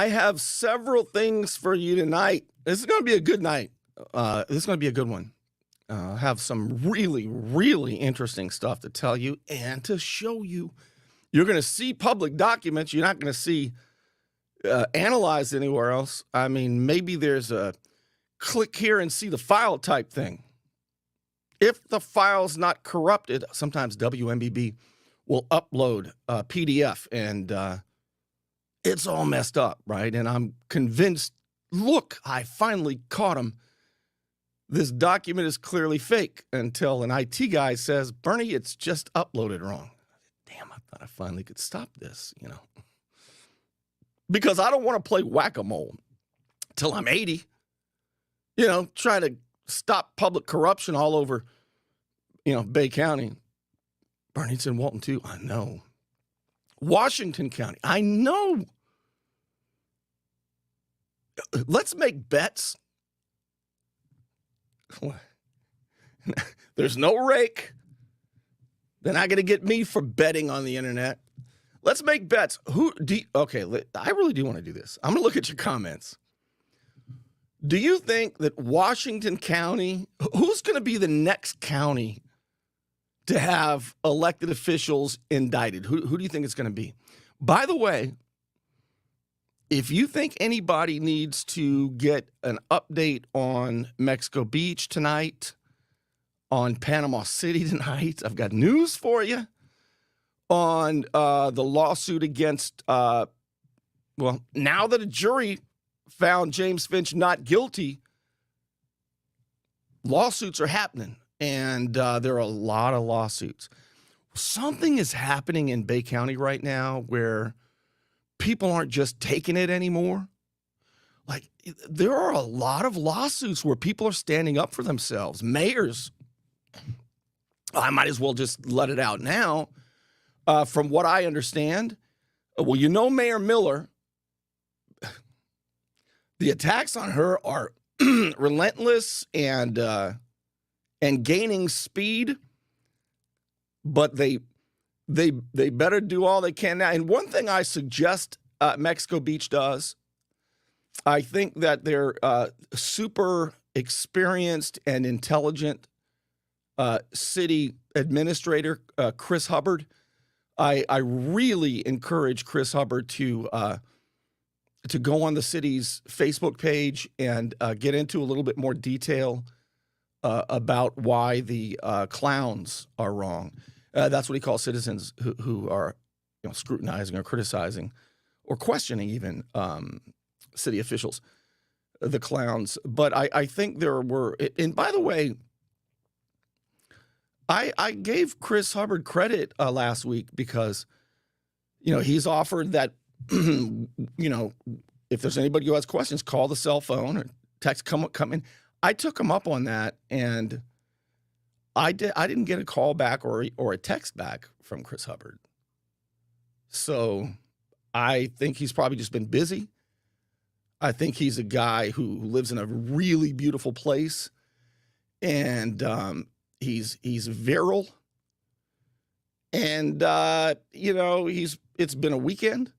I have several things for you tonight. This is going to be a good night. This is going to be a good one. I have some really, really interesting stuff to tell you and to show you. You're going to see public documents. You're not going to see analyzed anywhere else. I mean, maybe there's a click here and see the file type thing. If the file's not corrupted, sometimes WMBB will upload a PDF and it's all messed up, right? And I'm convinced, look, I finally caught him. This document is clearly fake until an IT guy says, Bernie, it's just uploaded wrong. Damn, I thought I finally could stop this, because I don't want to play whack-a-mole till I'm 80, trying to stop public corruption all over, Bay County. Bernie, it's in Walton too. I know. Washington County. I know. Let's make bets. There's no rake. They're not going to get me for betting on the internet. Let's make bets. Okay, I really do want to do this. I'm going to look at your comments. Do you think that Washington County, who's going to be the next county to have elected officials indicted? Who do you think it's going to be? By the way, if you think anybody needs to get an update on Mexico Beach tonight, on Panama City tonight, I've got news for you. On the lawsuit against, now that a jury found James Finch not guilty, lawsuits are happening. And there are a lot of lawsuits. Something is happening in Bay County right now where people aren't just taking it anymore. Like, there are a lot of lawsuits where people are standing up for themselves. Mayors, I might as well just let it out now. From what I understand, Mayor Miller, the attacks on her are relentless and gaining speed, but they better do all they can now. And one thing I suggest Mexico Beach does, I think that they're super experienced and intelligent city administrator, Chris Hubbard. I really encourage Chris Hubbard to go on the city's Facebook page and get into a little bit more detail about why the clowns are wrong. That's what he calls citizens who are scrutinizing or criticizing or questioning even city officials, the clowns. But I think there were, and by the way, I gave Chris Hubbard credit last week because, he's offered that, if there's anybody who has questions, call the cell phone or text, come in. I took him up on that, and I didn't get a call back or a text back from Chris Hubbard. So I think he's probably just been busy. I think he's a guy who lives in a really beautiful place, and he's virile, and it's been a weekend,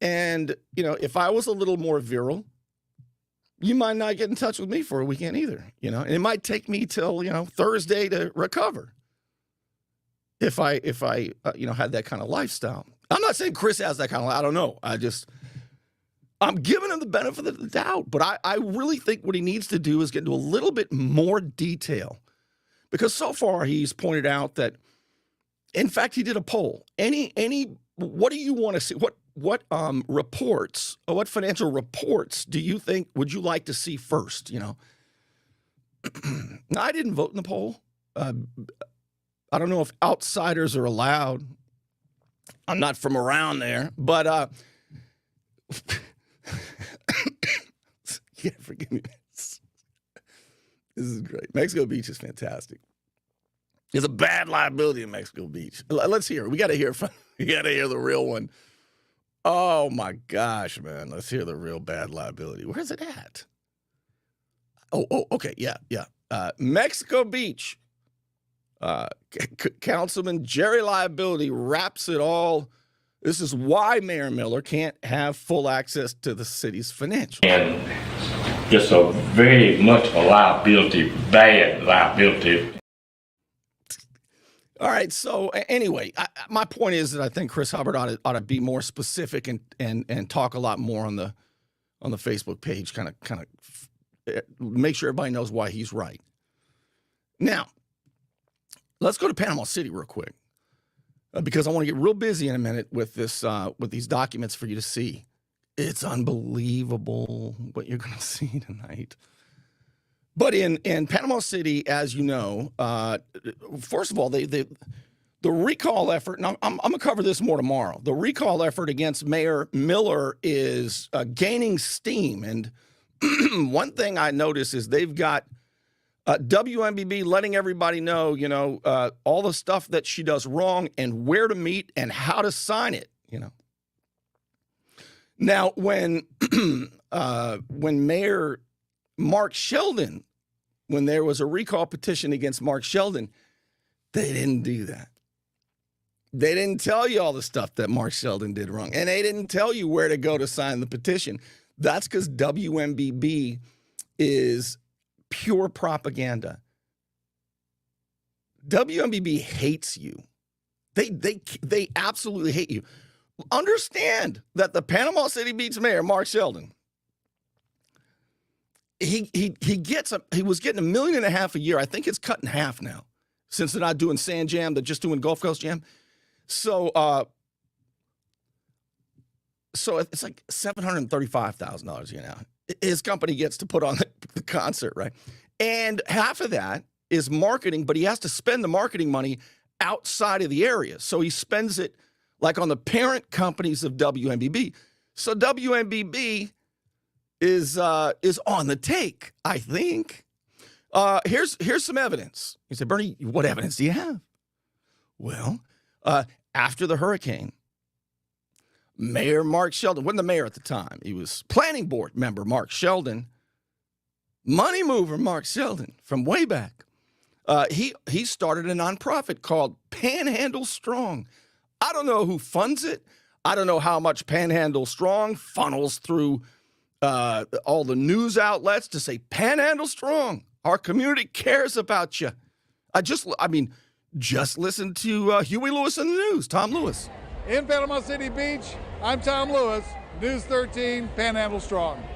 and if I was a little more virile, you might not get in touch with me for a weekend either, and it might take me till, Thursday to recover if I had that kind of lifestyle. I'm not saying Chris has that kind of, I don't know. I'm giving him the benefit of the doubt, but I really think what he needs to do is get into a little bit more detail, because so far he's pointed out that, in fact, he did a poll. What do you want to see? What reports, or what financial reports do you think would you like to see first? Now, I didn't vote in the poll. I don't know if outsiders are allowed. I'm not from around there, but yeah, forgive me. This is great. Mexico Beach is fantastic. There's a bad liability in Mexico Beach. Let's hear it. We got to hear the real one. Oh my gosh, man. Let's hear the real bad liability. Where's it at? Oh, okay. Yeah. Mexico Beach. Councilman Jerry Liability wraps it all This is why Mayor Miller can't have full access to the city's financials. And just a very much a liability, bad liability. All right. So anyway, my point is that I think Chris Hubbard ought to be more specific and talk a lot more on the Facebook page. Kind of make sure everybody knows why he's right. Now, let's go to Panama City real quick because I want to get real busy in a minute with this with these documents for you to see. It's unbelievable what you're going to see tonight. But in Panama City, as you know, first of all, the recall effort, and I'm going to cover this more tomorrow. The recall effort against Mayor Miller is gaining steam. And one thing I notice is they've got WMBB letting everybody know, all the stuff that she does wrong and where to meet and how to sign it, Now, when Mayor Mark Sheldon, when there was a recall petition against Mark Sheldon, they didn't do that. They didn't tell you all the stuff that Mark Sheldon did wrong, and they didn't tell you where to go to sign the petition. That's because WMBB is pure propaganda. WMBB hates you. They absolutely hate you. Understand that the Panama City Beach mayor, Mark Sheldon, he was getting $1.5 million a year. I think it's cut in half now since they're not doing Sand Jam, they're just doing Gulf Coast Jam. So it's like $735,000 a year now. His company gets to put on the concert, right? And half of that is marketing, but he has to spend the marketing money outside of the area. So he spends it like on the parent companies of WMBB. So WMBB is on the take, I think. Here's some evidence. You say, Bernie, what evidence do you have? Well, after the hurricane, Mayor Mark Sheldon, wasn't the mayor at the time, he was planning board member Mark Sheldon, money mover Mark Sheldon from way back. He started a nonprofit called Panhandle Strong. I don't know who funds it. I don't know how much Panhandle Strong funnels through all the news outlets to say, Panhandle Strong, our community cares about you. Just listen to Huey Lewis in the news, Tom Lewis. In Panama City Beach, I'm Tom Lewis, News 13, Panhandle Strong.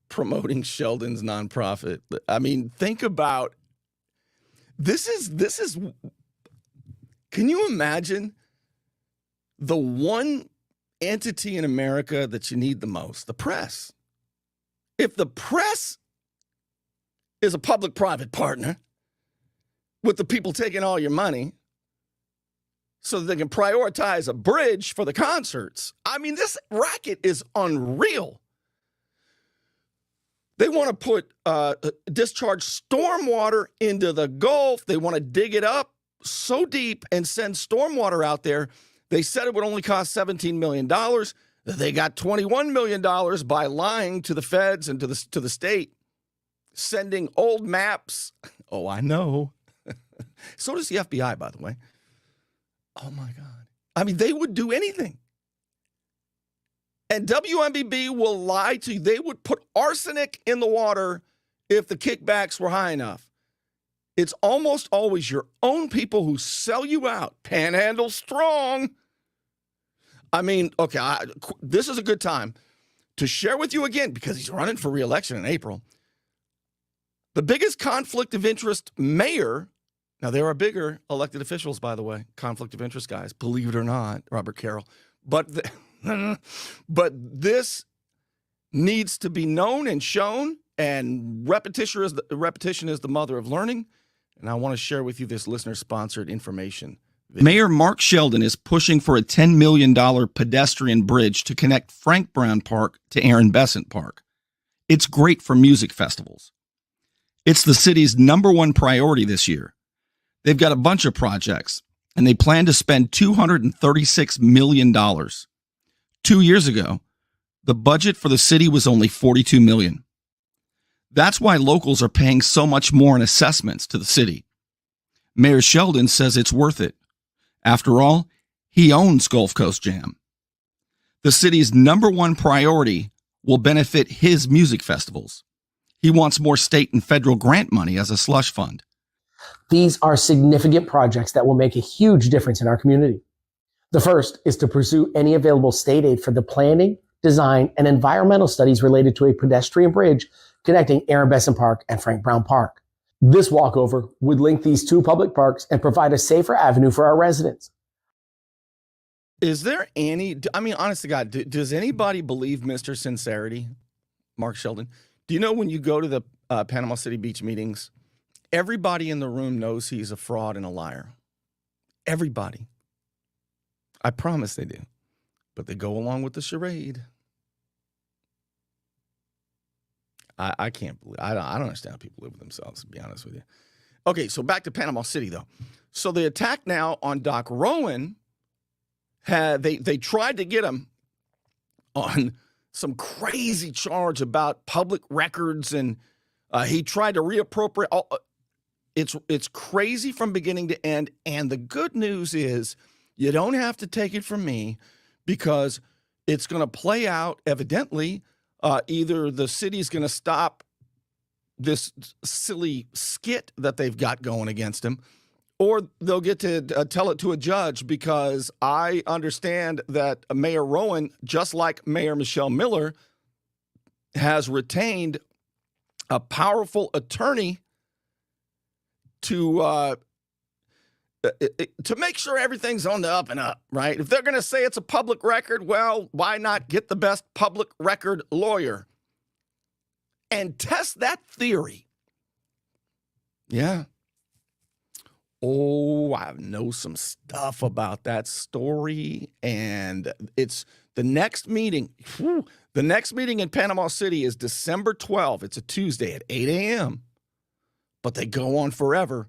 Promoting Sheldon's nonprofit. I mean, think about this is can you imagine the one entity in America that you need the most, the press? If the press is a public-private partner with the people taking all your money so that they can prioritize a bridge for the concerts, I mean, this racket is unreal. They want to put discharge stormwater into the Gulf. They want to dig it up so deep and send stormwater out there. They said it would only cost $17 million. They got $21 million by lying to the feds and to the state, sending old maps. Oh, I know. So does the FBI, by the way. Oh, my God. I mean, they would do anything. And WMBB will lie to you. They would put arsenic in the water if the kickbacks were high enough. It's almost always your own people who sell you out. Panhandle Strong. I mean, okay, this is a good time to share with you again, because he's running for re-election in April. The biggest conflict of interest mayor, now there are bigger elected officials, by the way, conflict of interest guys, believe it or not, Robert Carroll. But this needs to be known and shown, and repetition is the mother of learning. And I want to share with you this listener-sponsored information. Mayor Mark Sheldon is pushing for a $10 million pedestrian bridge to connect Frank Brown Park to Aaron Besant Park. It's great for music festivals. It's the city's #1 priority this year. They've got a bunch of projects, and they plan to spend $236 million. 2 years ago, the budget for the city was only $42 million. That's why locals are paying so much more in assessments to the city. Mayor Sheldon says it's worth it. After all, He owns Gulf Coast Jam. The city's number one priority will benefit his music festivals. He wants more state and federal grant money as a slush fund. These are significant projects that will make a huge difference in our community. The first is to pursue any available state aid for the planning, design, and environmental studies related to a pedestrian bridge connecting Aaron Besson Park and Frank Brown Park. This walkover would link these two public parks and provide a safer avenue for our residents. Is there any, I mean, honest to God, does anybody believe Mr. Sincerity, Mark Sheldon? Do you know when you go to the Panama City Beach meetings, everybody in the room knows he's a fraud and a liar? Everybody. I promise they do. But they go along with the charade. I can't believe, I don't understand how people live with themselves, to be honest with you. Okay, so back to Panama City, though. So the attack now on Doc Rowan, they tried to get him on some crazy charge about public records, and he tried to reappropriate. It's crazy from beginning to end, and the good news is you don't have to take it from me because it's going to play out evidently. Either the city's going to stop this silly skit that they've got going against him, or they'll get to tell it to a judge, because I understand that Mayor Rowan, just like Mayor Michelle Miller, has retained a powerful attorney to make sure everything's on the up and up, right? If they're going to say it's a public record, well, why not get the best public record lawyer and test that theory? Yeah. Oh, I know some stuff about that story, and it's the next meeting. The next meeting in Panama City is December 12th. It's a Tuesday at 8 a.m., but they go on forever.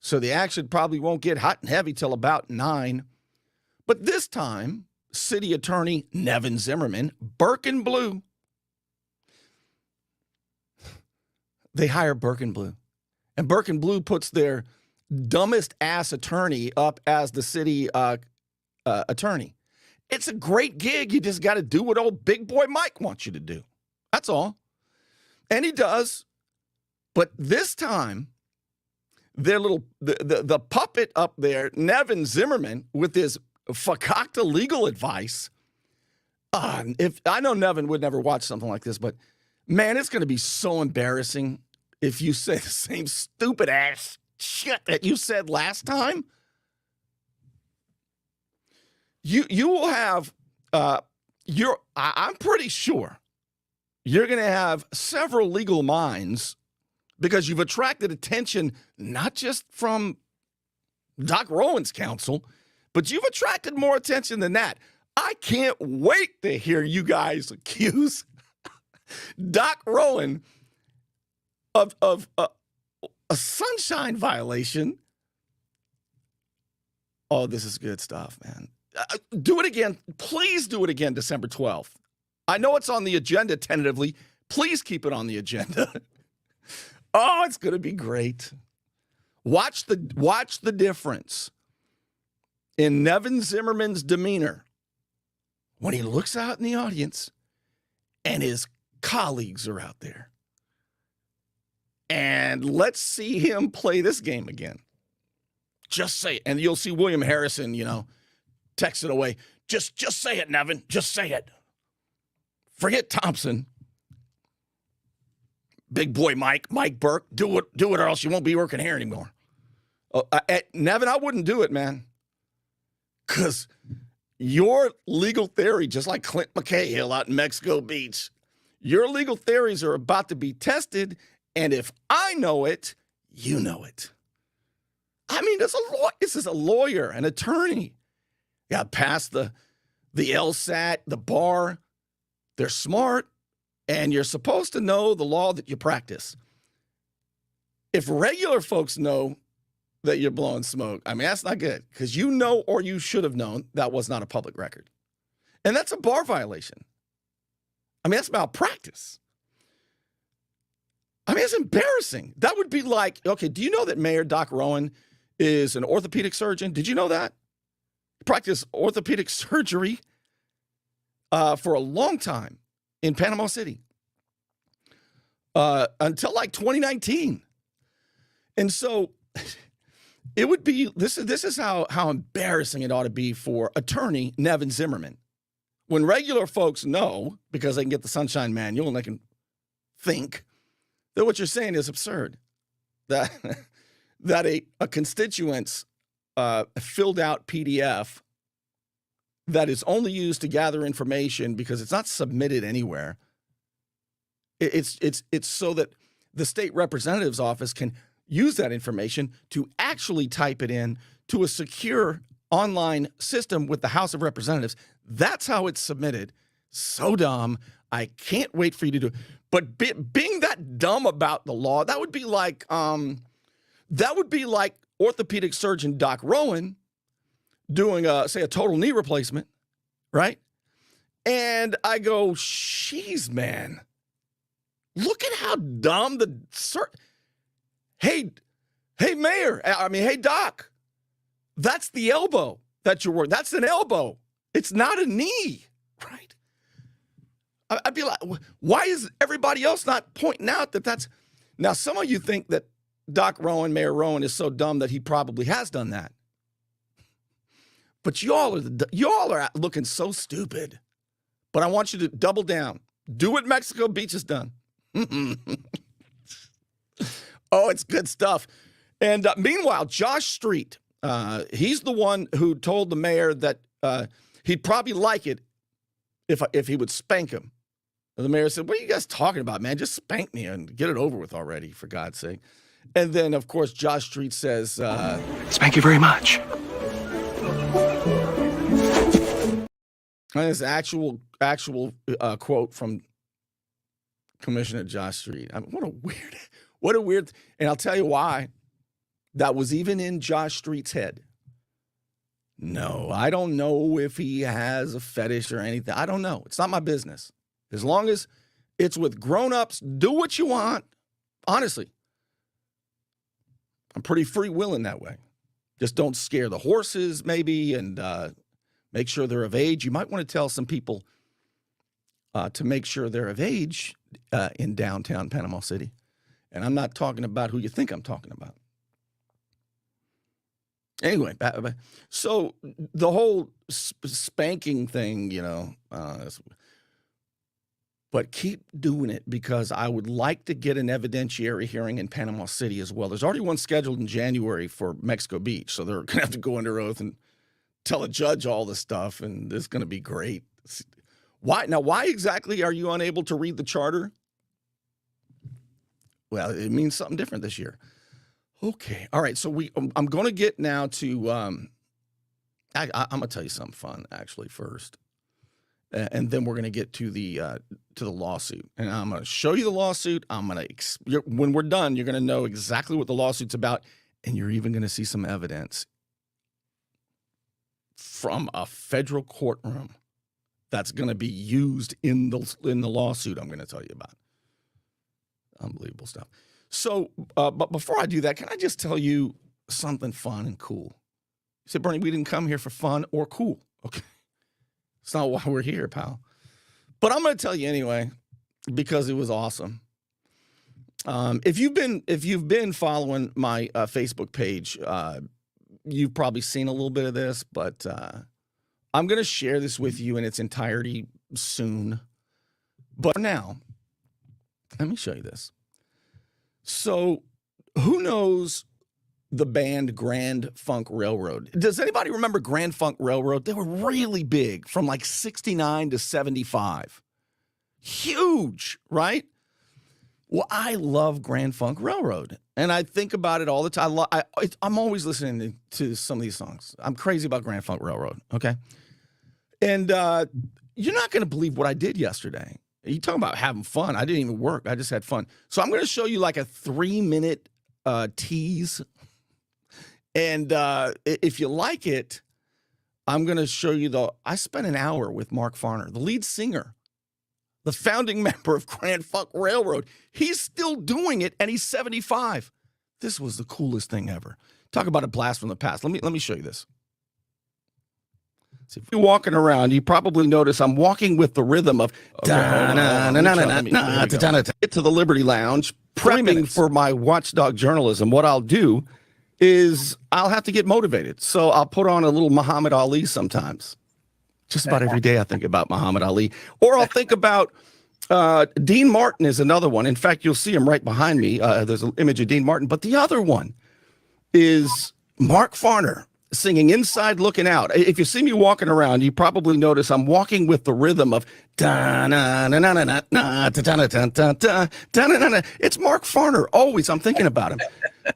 So the action probably won't get hot and heavy till about 9. But this time, City Attorney Nevin Zimmerman, Burke and Blue, they hire Burke and Blue. And Burke and Blue puts their dumbest ass attorney up as the city attorney. It's a great gig. You just got to do what old Big Boy Mike wants you to do. That's all. And he does. But this time, their little the puppet up there, Nevin Zimmerman, with his fakakta legal advice. If I know Nevin would never watch something like this, but man, it's going to be so embarrassing if you say the same stupid ass shit that you said last time. You will have I'm pretty sure you're going to have several legal minds, because you've attracted attention not just from Doc Rowan's counsel, but you've attracted more attention than that. I can't wait to hear you guys accuse Doc Rowan of a sunshine violation. Oh, this is good stuff, man. Do it again. Please do it again December 12th. I know it's on the agenda tentatively. Please keep it on the agenda. Oh, it's going to be great. Watch the difference in Nevin Zimmerman's demeanor when he looks out in the audience and his colleagues are out there. And let's see him play this game again. Just say it. And you'll see William Harrison, text it away. Just say it, Nevin. Just say it. Forget Thompson. Big boy Mike Burke, do it or else you won't be working here anymore. Nevin, I wouldn't do it, man. Because your legal theory, just like Clint McCahill out in Mexico Beach, your legal theories are about to be tested, and if I know it, you know it. I mean, this is a lawyer, an attorney. Got past the LSAT, the bar. They're smart. And you're supposed to know the law that you practice. If regular folks know that you're blowing smoke, I mean, that's not good, because you know, or you should have known, that was not a public record. And that's a bar violation. I mean, that's malpractice. I mean, it's embarrassing. That would be like, okay, do you know that Mayor Doc Rowan is an orthopedic surgeon? Did you know that? practiced orthopedic surgery for a long time in Panama City until like 2019. And so it would be, this is how embarrassing it ought to be for attorney Nevin Zimmerman. When regular folks know, because they can get the Sunshine Manual and they can think that what you're saying is absurd, that that a constituent's filled out PDF that is only used to gather information because it's not submitted anywhere. It's so that the state representative's office can use that information to actually type it in to a secure online system with the House of Representatives. That's how it's submitted. So dumb. I can't wait for you to do it. But being that dumb about the law, that would be like orthopedic surgeon Doc Rowan doing say a total knee replacement, right? And I go, "Jeez, man, look at how dumb Hey, Mayor, hey, Doc, that's the elbow that you're working. That's an elbow. It's not a knee, right?" I'd be like, why is everybody else not pointing out that that's... Now, some of you think that Doc Rowan, Mayor Rowan, is so dumb that he probably has done that. But y'all are looking so stupid. But I want you to double down. Do what Mexico Beach has done. Oh, it's good stuff. And meanwhile, Josh Street, he's the one who told the mayor that he'd probably like it if he would spank him. And the mayor said, "What are you guys talking about, man? Just spank me and get it over with already, for God's sake." And then, of course, Josh Street says, "Spank you very much." And this actual quote from Commissioner Josh Street. I mean, what a weird, and I'll tell you why that was even in Josh Street's head. No, I don't know if he has a fetish or anything. I don't know. It's not my business. As long as it's with grown-ups, do what you want. Honestly, I'm pretty free-willing that way. Just don't scare the horses, maybe, and make sure they're of age. You might want to tell some people to make sure they're of age in downtown Panama City. And I'm not talking about who you think I'm talking about. Anyway, so the whole spanking thing, but keep doing it, because I would like to get an evidentiary hearing in Panama City as well. There's already one scheduled in January for Mexico Beach, so they're going to have to go under oath and tell a judge all this stuff, and it's going to be great. Why exactly are you unable to read the charter? Well, it means something different this year. Okay. All right. So I'm going to get now to, I'm going to tell you something fun actually first. And then we're going to get to the lawsuit, and I'm going to show you the lawsuit. When we're done, you're going to know exactly what the lawsuit's about. And you're even going to see some evidence from a federal courtroom that's going to be used in the lawsuit I'm going to tell you about. Unbelievable stuff. So, but before I do that, can I just tell you something fun and cool? You said, "Bernie, we didn't come here for fun or cool." Okay. It's not why we're here, pal. But I'm going to tell you anyway, because it was awesome. If you've been following my Facebook page, you've probably seen a little bit of this, but I'm going to share this with you in its entirety soon. But for now, let me show you this. So, who knows the band Grand Funk Railroad? Does anybody remember Grand Funk Railroad? They were really big from like 69 to 75. Huge, right? Well, I love Grand Funk Railroad, and I think about it all the time. I'm always listening to some of these songs. I'm crazy about Grand Funk Railroad, okay? And you're not going to believe what I did yesterday. You talking about having fun. I didn't even work. I just had fun. So I'm going to show you like a 3-minute tease. And if you like it, I'm going to show you I spent an hour with Mark Farner, the lead singer, the founding member of Grand Funk Railroad. He's still doing it, and he's 75. This was the coolest thing ever. Talk about a blast from the past. Let me show you this. So if you're walking around, you probably notice I'm walking with the rhythm of get to the Liberty Lounge, prepping for my watchdog journalism. What I'll do is I'll have to get motivated. So I'll put on a little Muhammad Ali sometimes. Just about every day I think about Muhammad Ali. Or I'll think about Dean Martin is another one. In fact, you'll see him right behind me. There's an image of Dean Martin. But the other one is Mark Farner singing Inside Looking Out. If you see me walking around, you probably notice I'm walking with the rhythm of it's Mark Farner. Always I'm thinking about him.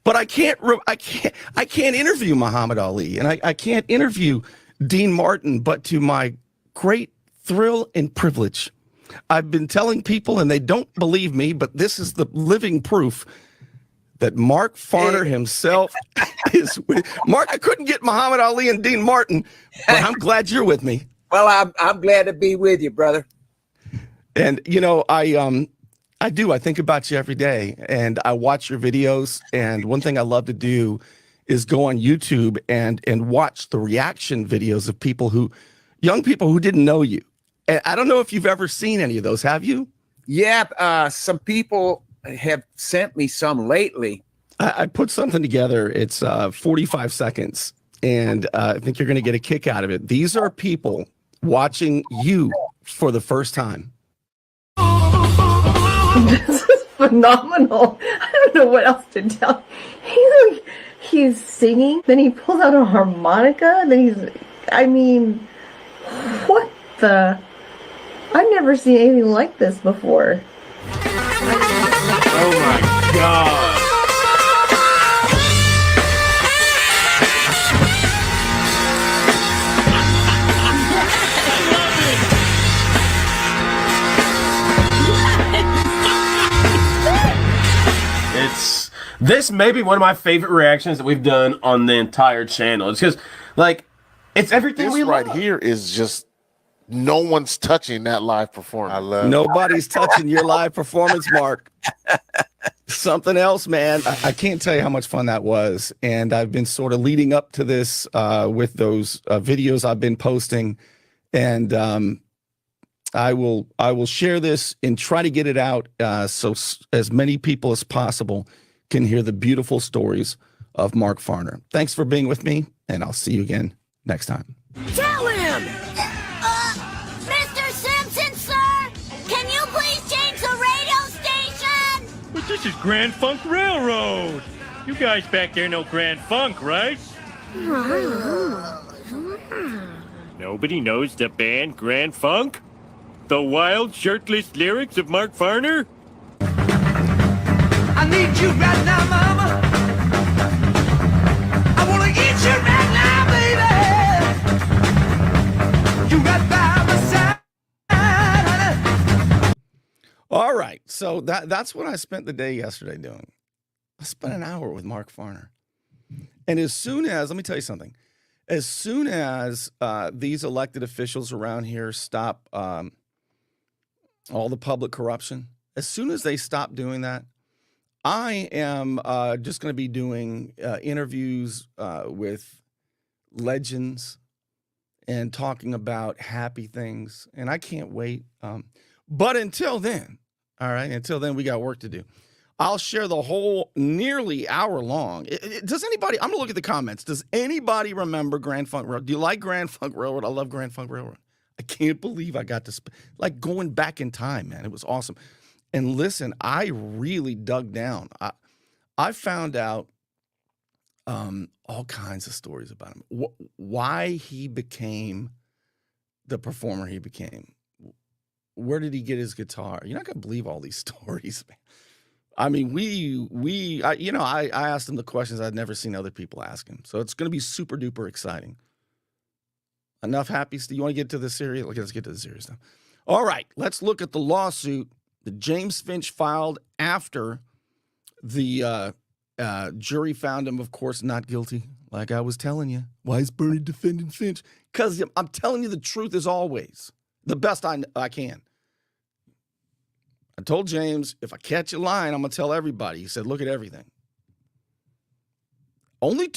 But I can't interview Muhammad Ali, and I can't interview Dean Martin, but to my great thrill and privilege, I've been telling people, and they don't believe me, but this is the living proof that Mark Farner himself is with. Mark, I couldn't get Muhammad Ali and Dean Martin, but I'm glad you're with me. Well, I'm glad to be with you, brother. And you know, I do. I think about you every day, and I watch your videos. And one thing I love to do is go on YouTube and watch the reaction videos of young people who didn't know you. And I don't know if you've ever seen any of those. Have you? Yeah, some people have sent me some lately. I put something together. It's 45 seconds, and I think you're going to get a kick out of it. These are people watching you for the first time. This is phenomenal. I don't know what else to tell. He's singing, then he pulls out a harmonica, what the? I've never seen anything like this before. Oh my God. This may be one of my favorite reactions that we've done on the entire channel. It's because, like, it's everything this we right love. Here is just no one's touching that live performance. I love Nobody's touching your live performance, Mark. Something else, man. I can't tell you how much fun that was. And I've been sort of leading up to this with those videos I've been posting. And I will share this and try to get it out so as many people as possible can hear the beautiful stories of Mark Farner. Thanks for being with me, and I'll see you again next time. Tell him! Mr. Simpson, sir! Can you please change the radio station? But this is Grand Funk Railroad. You guys back there know Grand Funk, right? Nobody knows the band Grand Funk? The wild, shirtless lyrics of Mark Farner? I need you right now, mama. I wanna get you right now, baby. You right by my side. All right, so that's what I spent the day yesterday doing. I spent an hour with Mark Farner. And as soon as, let me tell you something, as soon as these elected officials around here stop all the public corruption, as soon as they stop doing that, I am just going to be doing interviews with legends and talking about happy things. And I can't wait. But until then, all right, until then, we got work to do. I'll share the whole nearly hour long. Does anybody, I'm going to look at the comments. Does anybody remember Grand Funk Railroad? Do you like Grand Funk Railroad? I love Grand Funk Railroad. I can't believe I got to, like going back in time, man. It was awesome. And listen, I really dug down. I found out all kinds of stories about him. Why he became the performer he became. Where did he get his guitar? You're not going to believe all these stories, man. I mean, I asked him the questions I'd never seen other people ask him. So it's going to be super duper exciting. Enough happy. You want to get to the series? Okay, let's get to the series now. All right, let's look at the lawsuit that James Finch filed after the jury found him, of course, not guilty. Like I was telling you. Why is Bernie defending Finch? Because I'm telling you the truth as always. The best I can. I told James, if I catch you lying, I'm going to tell everybody. He said, look at everything. Only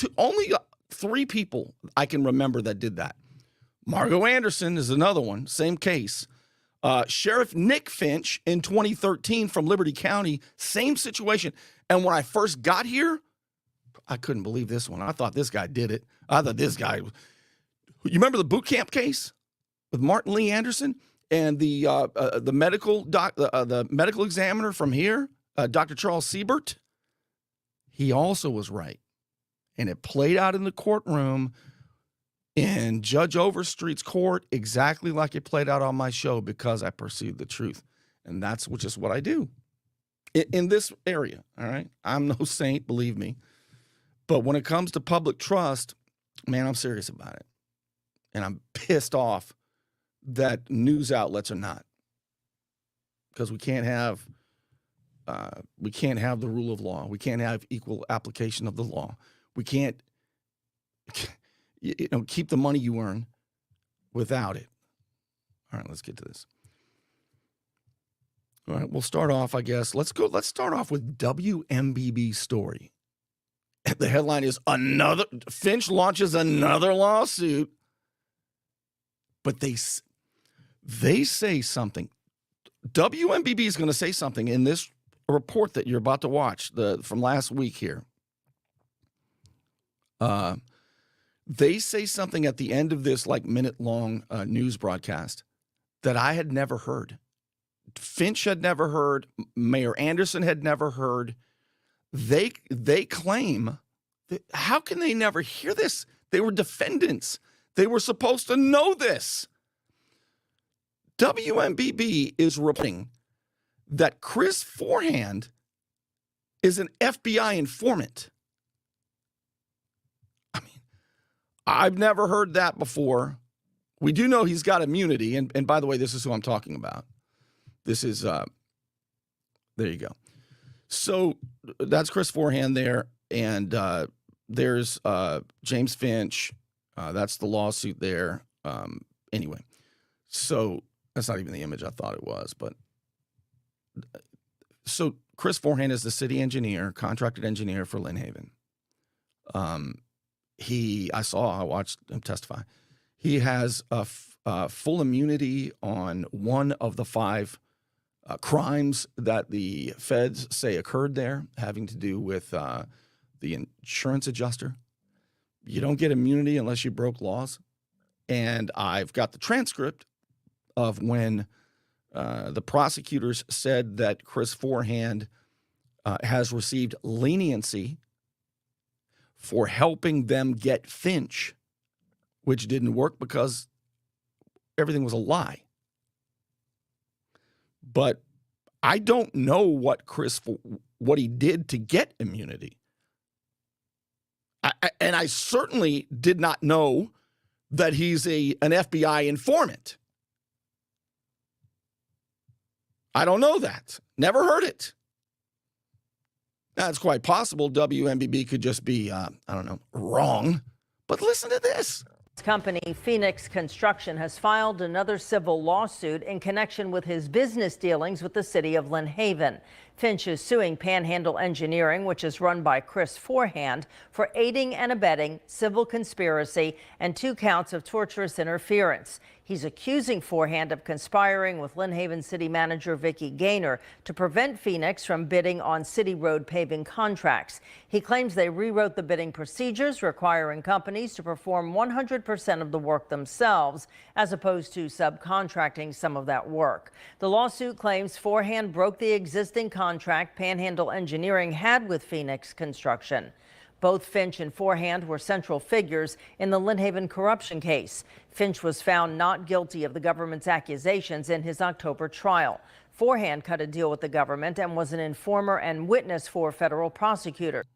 3 people I can remember that did that. Margot Anderson is another one, same case. Sheriff Nick Finch in 2013 from Liberty County, same situation. And when I first got here, I couldn't believe this one. I thought this guy did it. I thought this guy. You remember the boot camp case with Martin Lee Anderson and the medical examiner from here, Dr. Charles Siebert? He also was right. And it played out in the courtroom in Judge Overstreet's court exactly like it played out on my show because I pursued the truth. And that's which is what I do in this area, all right? I'm no saint, believe me. But when it comes to public trust, man, I'm serious about it. And I'm pissed off that news outlets are not. Because we can't have the rule of law. We can't have equal application of the law. We can't keep the money you earn without it. All right, let's get to this. All right, we'll start off, I guess. Let's start off with WMBB story. The headline is Finch launches another lawsuit, but they say something. WMBB is going to say something in this report that you're about to watch from last week here. They say something at the end of this minute-long news broadcast that I had never heard. Finch had never heard. Mayor Anderson had never heard. They claim that, how can they never hear this? They were defendants. They were supposed to know this. WMBB is reporting that Chris Forehand is an FBI informant. I mean, I've never heard that before. We do know he's got immunity. And by the way, this is who I'm talking about. This is, there you go. So that's Chris Forehand there. And there's James Finch. That's the lawsuit there. Anyway, so that's not even the image I thought it was. But so Chris Forehand is the city engineer, contracted engineer for Lynn Haven. I watched him testify. He has full immunity on one of the 5 crimes that the feds say occurred there, having to do with the insurance adjuster. You don't get immunity unless you broke laws. And I've got the transcript of when the prosecutors said that Chris Forehand has received leniency for helping them get Finch, which didn't work because everything was a lie. But I don't know what he did to get immunity. And I certainly did not know that he's an FBI informant. I don't know that. Never heard it. Now, it's quite possible WMBB could just be, wrong. But listen to this. Company Phoenix Construction has filed another civil lawsuit in connection with his business dealings with the city of Lynn Haven. Finch is suing Panhandle Engineering, which is run by Chris Forehand, for aiding and abetting civil conspiracy and 2 counts of torturous interference. He's accusing Forehand of conspiring with Lynn Haven City Manager Vicki Gaynor to prevent Phoenix from bidding on city road paving contracts. He claims they rewrote the bidding procedures, requiring companies to perform 100% of the work themselves, as opposed to subcontracting some of that work. The lawsuit claims Forehand broke the existing contract Panhandle Engineering had with Phoenix Construction. Both Finch and Forehand were central figures in the Lynn Haven corruption case. Finch was found not guilty of the government's accusations in his October trial. Forehand cut a deal with the government and was an informer and witness for federal prosecutors.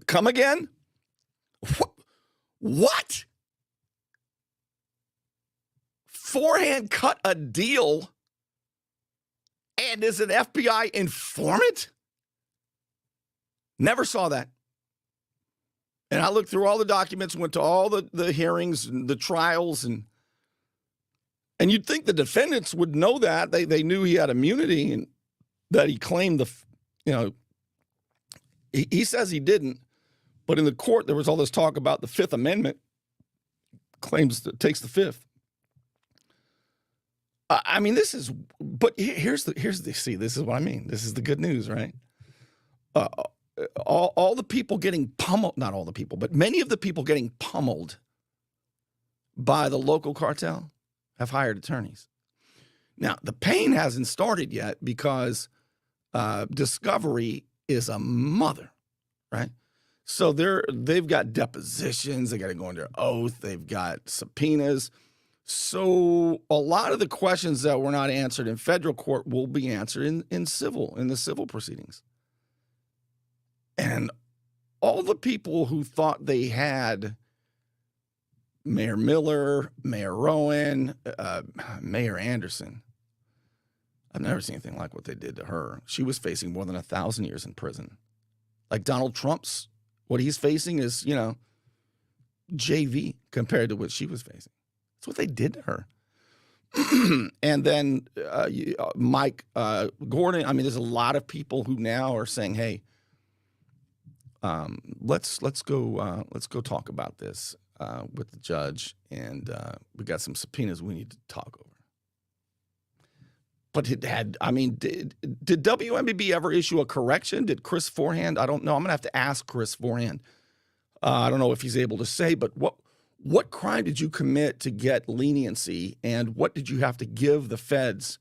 Come again? What? Forehand cut a deal and is an FBI informant? Never saw that. And I looked through all the documents, went to all the hearings and the trials, and you'd think the defendants would know that. They knew he had immunity and that he claimed he says he didn't. But in the court, there was all this talk about the Fifth Amendment claims that takes the fifth. I mean, this is, but here's the, see, this is what I mean. This is the good news, right? All the people getting pummeled, not all the people, but many of the people getting pummeled by the local cartel have hired attorneys. Now, the pain hasn't started yet because Discovery is a mother, right? So they've got depositions, they got to go under oath, they've got subpoenas. So a lot of the questions that were not answered in federal court will be answered in the civil proceedings. And all the people who thought they had Mayor Miller, Mayor Rowan, Mayor Anderson, I've never seen anything like what they did to her. She was facing more than 1,000 years in prison. Like Donald Trump's, what he's facing is, JV compared to what she was facing. That's what they did to her. And then Mike Gordon. I mean, there's a lot of people who now are saying, "Hey, let's go talk about this with the judge, and we got some subpoenas we need to talk over." But it had. I mean, did WMBB ever issue a correction? Did Chris Forehand? I don't know. I'm gonna have to ask Chris Forehand. I don't know if he's able to say, but what crime did you commit to get leniency, and what did you have to give the feds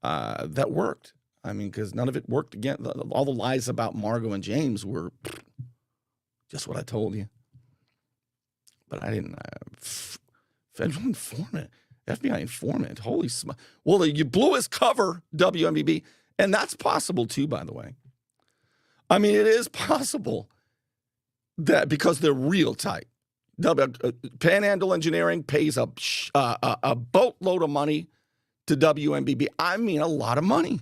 that worked? I mean, because none of it worked. Again, all the lies about Margot and James were just what I told you. But I didn't. Federal informant, FBI informant. Holy smokes! Well, you blew his cover, WMBB, and that's possible too, by the way. I mean, it is possible that because they're real tight. Panhandle Engineering pays a boatload of money to WMBB. I mean, a lot of money.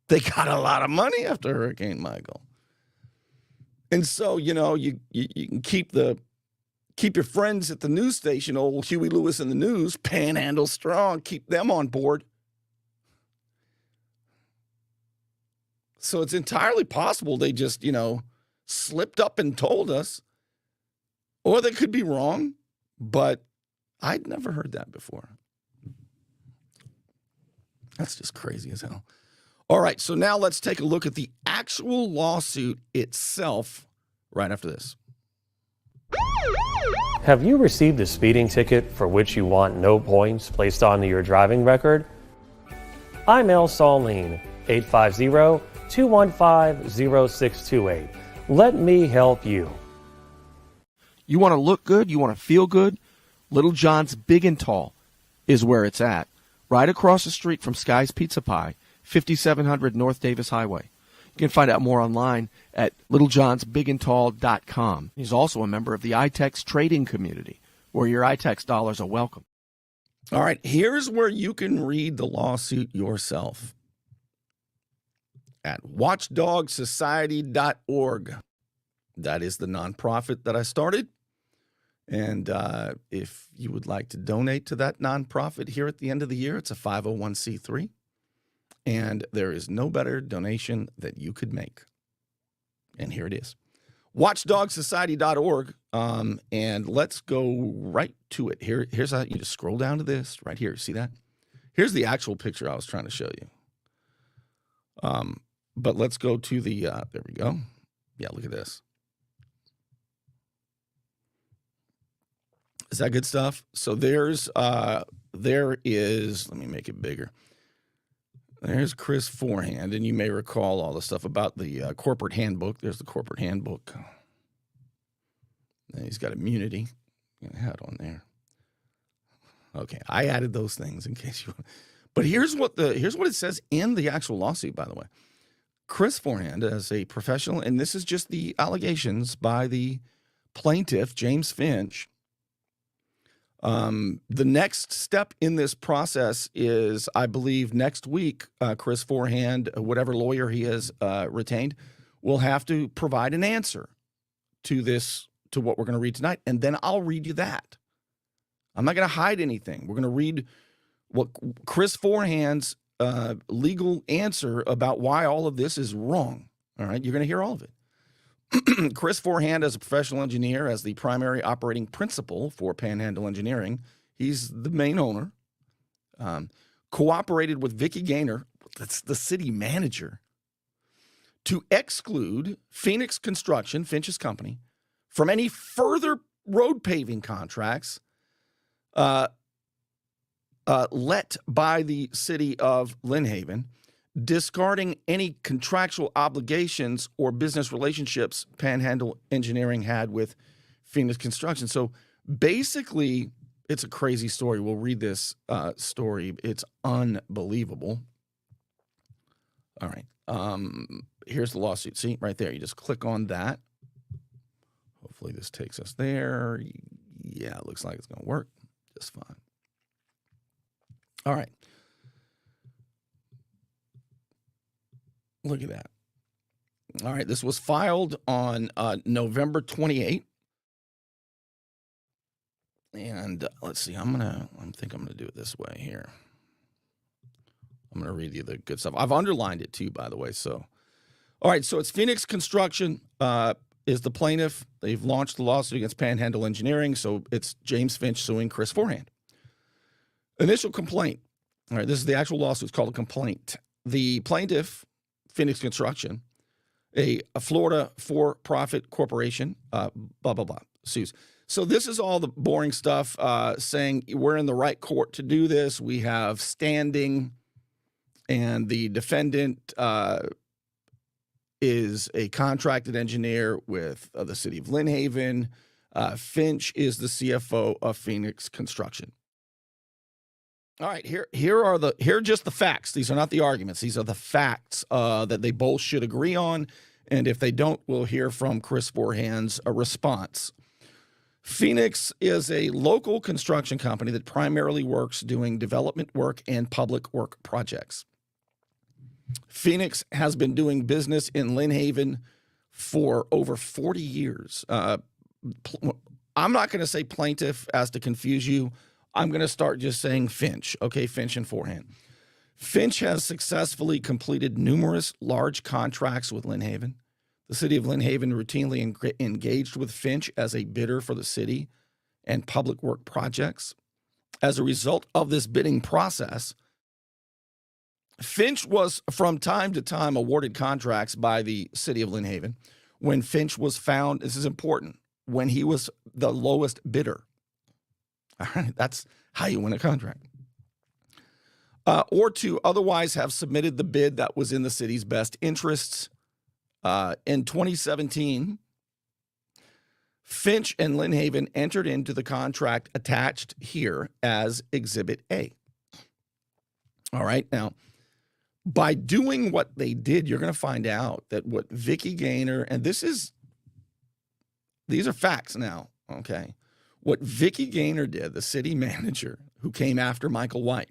They got a lot of money after Hurricane Michael. And so, you can keep your friends at the news station, old Huey Lewis and the News, Panhandle Strong, keep them on board. So it's entirely possible they just, slipped up and told us. Or they could be wrong, but I'd never heard that before. That's just crazy as hell. All right, so now let's take a look at the actual lawsuit itself right after this. Have you received a speeding ticket for which you want no points placed onto your driving record? I'm El Saulene, 850-215-0628. Let me help you. You want to look good? You want to feel good? Little John's Big and Tall is where it's at. Right across the street from Sky's Pizza Pie, 5700 North Davis Highway. You can find out more online at littlejohnsbigandtall.com. He's also a member of the iTex trading community, where your iTex dollars are welcome. All right, here's where you can read the lawsuit yourself at watchdogsociety.org. That is the nonprofit that I started. And if you would like to donate to that nonprofit here at the end of the year, it's a 501c3. And there is no better donation that you could make. And here it is. Watchdogsociety.org. And let's go right to it. Here's how you just scroll down to this right here. See that? Here's the actual picture I was trying to show you. But let's go to the, there we go. Yeah, look at this. Is that good stuff? So there is, let me make it bigger. There's Chris Forehand, and you may recall all the stuff about the corporate handbook. There's the corporate handbook. And he's got immunity. I had on there. Okay, I added those things in case you want. But here's what it says in the actual lawsuit, by the way. Chris Forehand, as a professional, and this is just the allegations by the plaintiff, James Finch. The next step in this process is, I believe, next week, Chris Forehand, whatever lawyer he has retained, will have to provide an answer to what we're going to read tonight, and then I'll read you that. I'm not going to hide anything. We're going to read what Chris Forehand's legal answer about why all of this is wrong. All right, you're going to hear all of it. Chris Forehand, as a professional engineer, as the primary operating principal for Panhandle Engineering, he's the main owner, cooperated with Vicky Gaynor, that's the city manager, to exclude Phoenix Construction, Finch's company, from any further road paving contracts let by the city of Lynn Haven, discarding any contractual obligations or business relationships Panhandle Engineering had with Phoenix Construction. So basically, it's a crazy story. We'll read this story. It's unbelievable. All right. Here's the lawsuit. See, right there. You just click on that. Hopefully this takes us there. Yeah, it looks like it's going to work just fine. All right. Look at that. All right. This was filed on November 28th. And let's see. I think I'm going to do it this way here. I'm going to read you the good stuff. I've underlined it too, by the way. So, all right. So it's Phoenix Construction is the plaintiff. They've launched the lawsuit against Panhandle Engineering. So it's James Finch suing Chris Forehand. Initial complaint. All right. This is the actual lawsuit. It's called a complaint. The plaintiff, Phoenix Construction, a Florida for-profit corporation, blah, blah, blah, sues. So this is all the boring stuff saying we're in the right court to do this. We have standing, and the defendant is a contracted engineer with the city of Lynn Haven. Finch is the CFO of Phoenix Construction. All right, here are just the facts. These are not the arguments. These are the facts that they both should agree on. And if they don't, we'll hear from Chris Forehand's response. Phoenix is a local construction company that primarily works doing development work and public work projects. Phoenix has been doing business in Lynn Haven for over 40 years. I'm not going to say plaintiff as to confuse you. I'm going to start just saying Finch. Okay, Finch and Forehand. Finch has successfully completed numerous large contracts with Lynn Haven. The city of Lynn Haven routinely engaged with Finch as a bidder for the city and public work projects. As a result of this bidding process, Finch was from time to time awarded contracts by the city of Lynn Haven when Finch was found, this is important, when he was the lowest bidder. All right, that's how you win a contract. Or to otherwise have submitted the bid that was in the city's best interests. In 2017, Finch and Lynn Haven entered into the contract attached here as Exhibit A. All right, now, by doing what they did, you're going to find out that what Vicky Gaynor, and these are facts now, okay? What Vicky Gaynor did, the city manager who came after Michael White,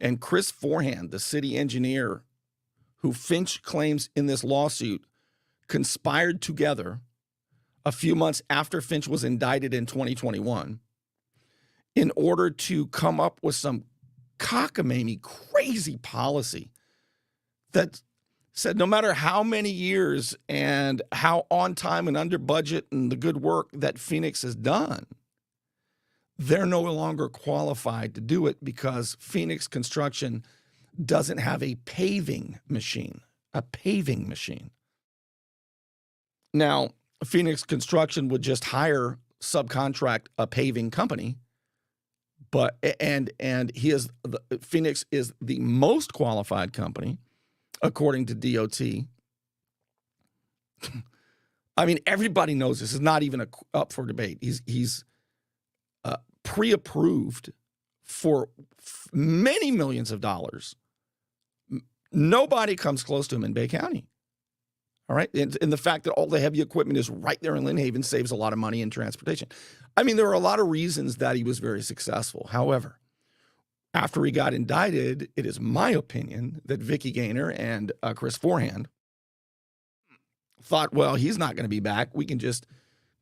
and Chris Forehand, the city engineer who Finch claims in this lawsuit, conspired together a few months after Finch was indicted in 2021 in order to come up with some cockamamie, crazy policy that said no matter how many years and how on time and under budget and the good work that Phoenix has done, they're no longer qualified to do it because Phoenix Construction doesn't have a paving machine. Now, Phoenix Construction would just hire, subcontract a paving company, but Phoenix is the most qualified company according to DOT. I mean, everybody knows this is not even up for debate. He's pre-approved for many millions of dollars. Nobody comes close to him in Bay County. All right. And the fact that all the heavy equipment is right there in Lynn Haven saves a lot of money in transportation. I mean, there are a lot of reasons that he was very successful. However, after he got indicted, it is my opinion that Vicky Gaynor and Chris Forehand thought, well, he's not going to be back. We can just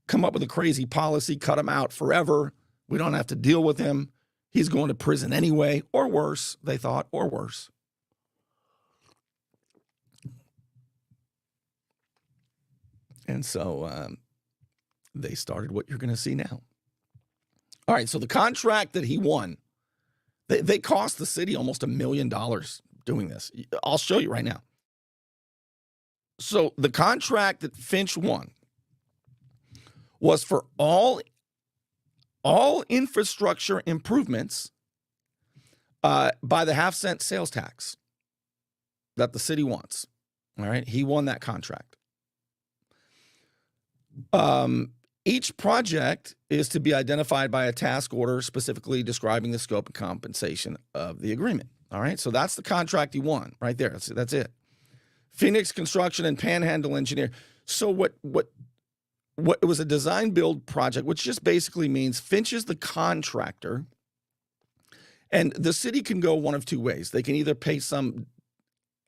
come up with a crazy policy, cut him out forever. We don't have to deal with him. He's going to prison anyway, or worse, they thought, or worse. And so they started what you're going to see now. All right, so the contract that he won, they cost the city almost $1 million doing this. I'll show you right now. So the contract that Finch won was for all infrastructure improvements by the half-cent sales tax that the city wants. All right, he won that contract. Each project is to be identified by a task order specifically describing the scope and compensation of the agreement. All right, so that's the contract he won right there. That's it. Phoenix Construction and Panhandle Engineer. So what it was a design build project, which just basically means Finch is the contractor, and the city can go one of two ways. They can either pay some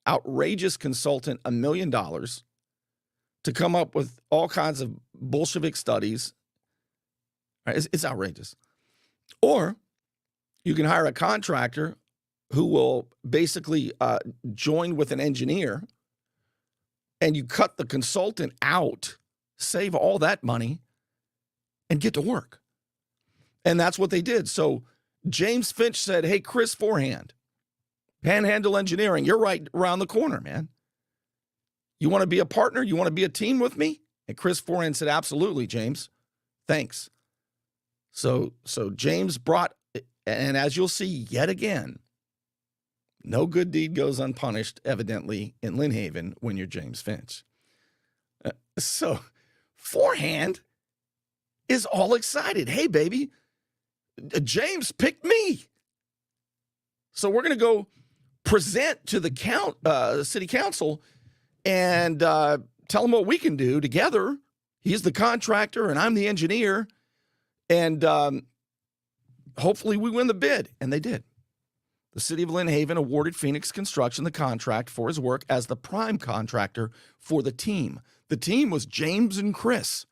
outrageous consultant $1 million to come up with all kinds of Bolshevik studies. Right? It's outrageous. Or you can hire a contractor who will basically join with an engineer, and you cut the consultant out, save all that money, and get to work. And that's what they did. So James Finch said, hey, Chris Forehand, Panhandle Engineering, you're right around the corner, man. You want to be a partner? You want to be a team with me? And Chris Forehand said, absolutely, James. Thanks. So James brought, and as you'll see yet again, no good deed goes unpunished, evidently, in Lynn Haven when you're James Finch. So Forehand is all excited. Hey, baby, James picked me. So we're going to go present to the city council and tell them what we can do together. He's the contractor and I'm the engineer. And hopefully we win the bid. And they did. The city of Lynn Haven awarded Phoenix Construction the contract for his work as the prime contractor for the team. The team was James and Chris.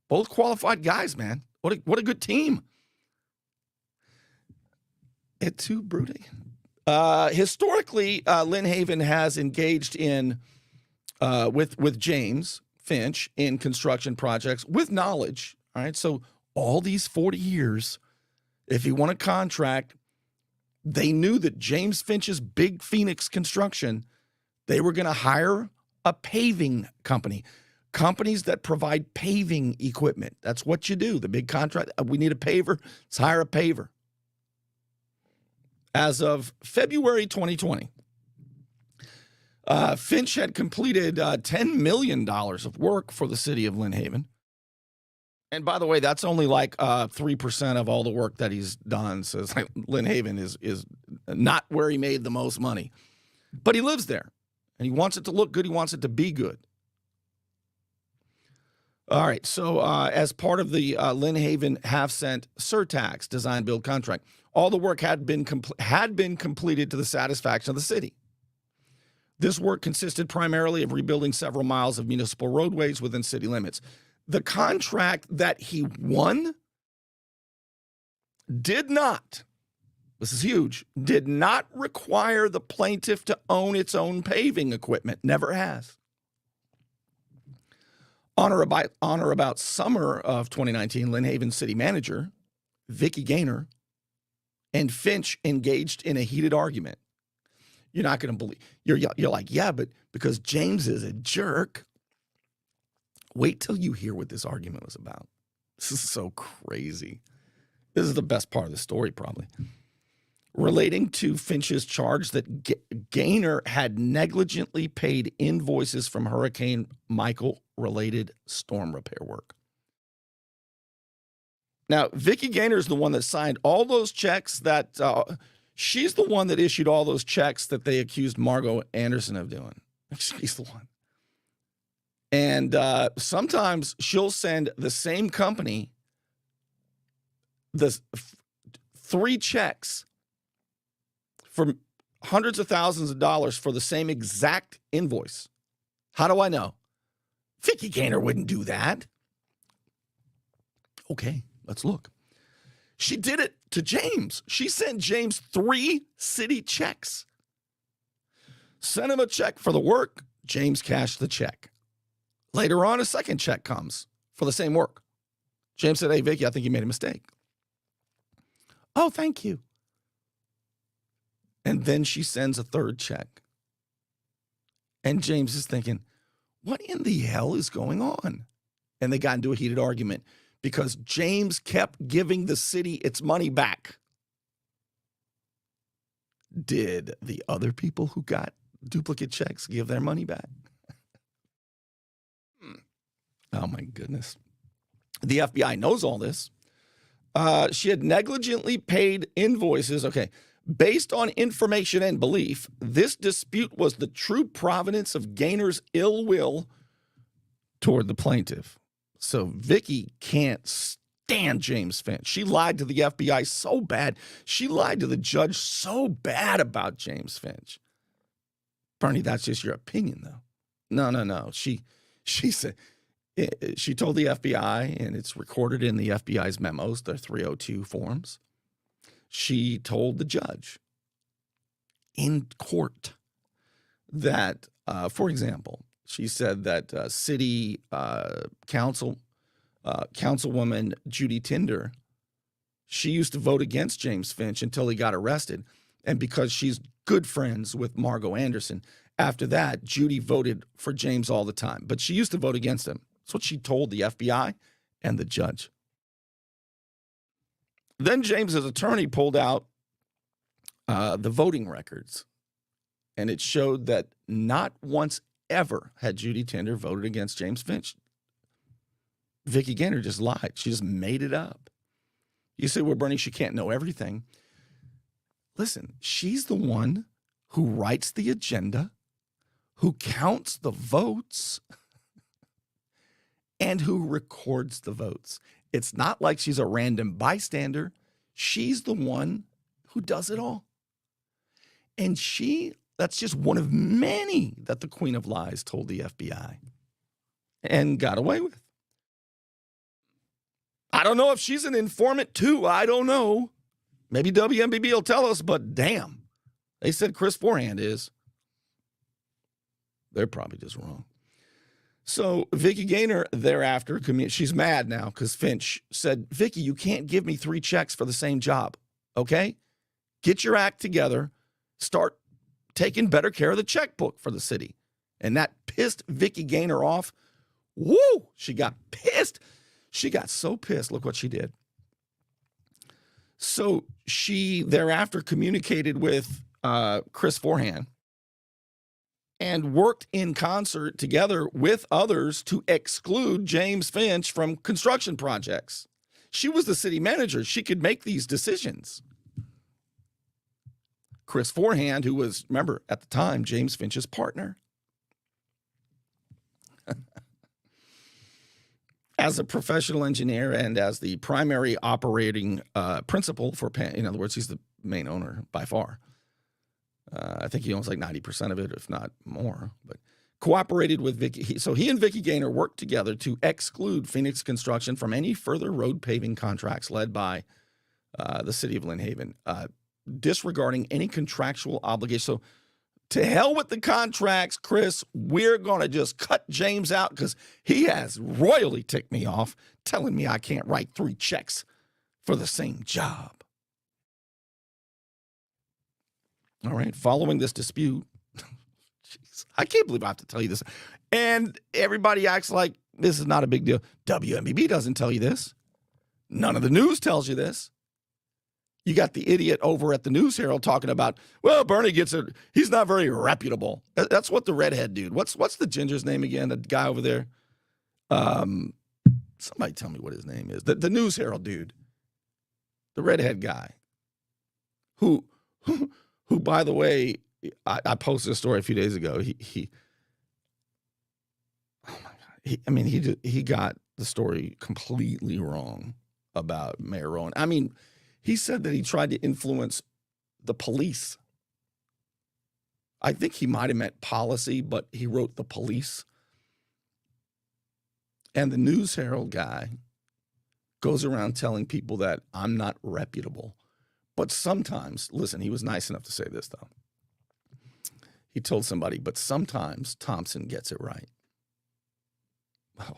Both qualified guys, man. What a good team. Et tu, Brute? Historically, Lynn Haven has engaged in with James Finch in construction projects with knowledge. All right, so all these 40 years, if he won a contract, they knew that James Finch's Big Phoenix Construction, they were going to hire a paving company. Companies that provide paving equipment. That's what you do. The big contract, we need a paver, let's hire a paver. As of February 2020, Finch had completed $10 million of work for the city of Lynn Haven. And by the way, that's only like 3% of all the work that he's done. So it's like Lynn Haven is not where he made the most money. But he lives there, and he wants it to look good. He wants it to be good. All right, so as part of the Lynn Haven half-cent surtax design build contract, all the work had been completed to the satisfaction of the city. This work consisted primarily of rebuilding several miles of municipal roadways within city limits. The contract that he won did not, this is huge, did not require the plaintiff to own its own paving equipment. Never has. On or about summer of 2019, Lynn Haven city manager, Vicki Gaynor, and Finch engaged in a heated argument. You're not going to believe, you're like, yeah, but because James is a jerk. Wait till you hear what this argument was about. This is so crazy. This is the best part of the story, probably. Relating to Finch's charge that Gaynor had negligently paid invoices from Hurricane Michael-related storm repair work. Now, Vicki Gaynor is the one that signed all those checks that she's the one that issued all those checks that they accused Margot Anderson of doing. She's the one. And sometimes she'll send the same company the 3 checks for hundreds of thousands of dollars for the same exact invoice. How do I know? Vicki Gaynor wouldn't do that. Okay, let's look. She did it to James. She sent James 3 city checks. Sent him a check for the work. James cashed the check. Later on, a second check comes for the same work. James said, hey, Vicky, I think you made a mistake. Oh, thank you. And then she sends a third check. And James is thinking, what in the hell is going on? And they got into a heated argument because James kept giving the city its money back. Did the other people who got duplicate checks give their money back? Oh, my goodness. The FBI knows all this. She had negligently paid invoices. Okay. Based on information and belief, this dispute was the true provenance of Gaynor's ill will toward the plaintiff. So Vicky can't stand James Finch. She lied to the FBI so bad. She lied to the judge so bad about James Finch. Bernie, that's just your opinion, though. No. She said she told the FBI, and it's recorded in the FBI's memos, the 302 forms. She told the judge in court that, for example, she said that city councilwoman Judy Tinder, she used to vote against James Finch until he got arrested. And because she's good friends with Margot Anderson, after that, Judy voted for James all the time. But she used to vote against him. That's what she told the FBI and the judge. Then James's attorney pulled out the voting records, and it showed that not once ever had Judy Tinder voted against James Finch. Vicky Gaynor just lied. She just made it up. You say, well, Bernie, she can't know everything. Listen, she's the one who writes the agenda, who counts the votes, and who records the votes. It's not like she's a random bystander. She's the one who does it all. And that's just one of many that the Queen of Lies told the FBI and got away with. I don't know if she's an informant too. I don't know. Maybe WMBB will tell us, but damn, they said Chris Forehand is. They're probably just wrong. So Vicky Gaynor thereafter, she's mad now because Finch said, Vicky, you can't give me 3 checks for the same job, okay? Get your act together. Start taking better care of the checkbook for the city. And that pissed Vicky Gaynor off. Woo! She got pissed. She got so pissed. Look what she did. So she thereafter communicated with Chris Forehand and worked in concert together with others to exclude James Finch from construction projects. She was the city manager. She could make these decisions. Chris Forehand, who was, remember, at the time, James Finch's partner. As a professional engineer and as the primary operating principal for Pan, in other words, he's the main owner by far. I think he owns like 90% of it, if not more, but cooperated with Vicky. So he and Vicky Gaynor worked together to exclude Phoenix Construction from any further road paving contracts led by the city of Lynn Haven, disregarding any contractual obligation. So to hell with the contracts, Chris, we're going to just cut James out because he has royally ticked me off, telling me I can't write 3 checks for the same job. All right, following this dispute, geez, I can't believe I have to tell you this. And everybody acts like this is not a big deal. WMBB doesn't tell you this. None of the news tells you this. You got the idiot over at the News Herald talking about, well, Bernie he's not very reputable. That's what the redhead dude. What's the ginger's name again? The guy over there. Somebody tell me what his name is. The News Herald dude. The redhead guy. Who, by the way, I posted a story a few days ago. Oh my God. He got the story completely wrong about Mayor Rowan. I mean, he said that he tried to influence the police. I think he might have meant policy, but he wrote the police. And the News Herald guy goes around telling people that I'm not reputable. But sometimes, listen, he was nice enough to say this, though. He told somebody, but sometimes Thompson gets it right. Oh,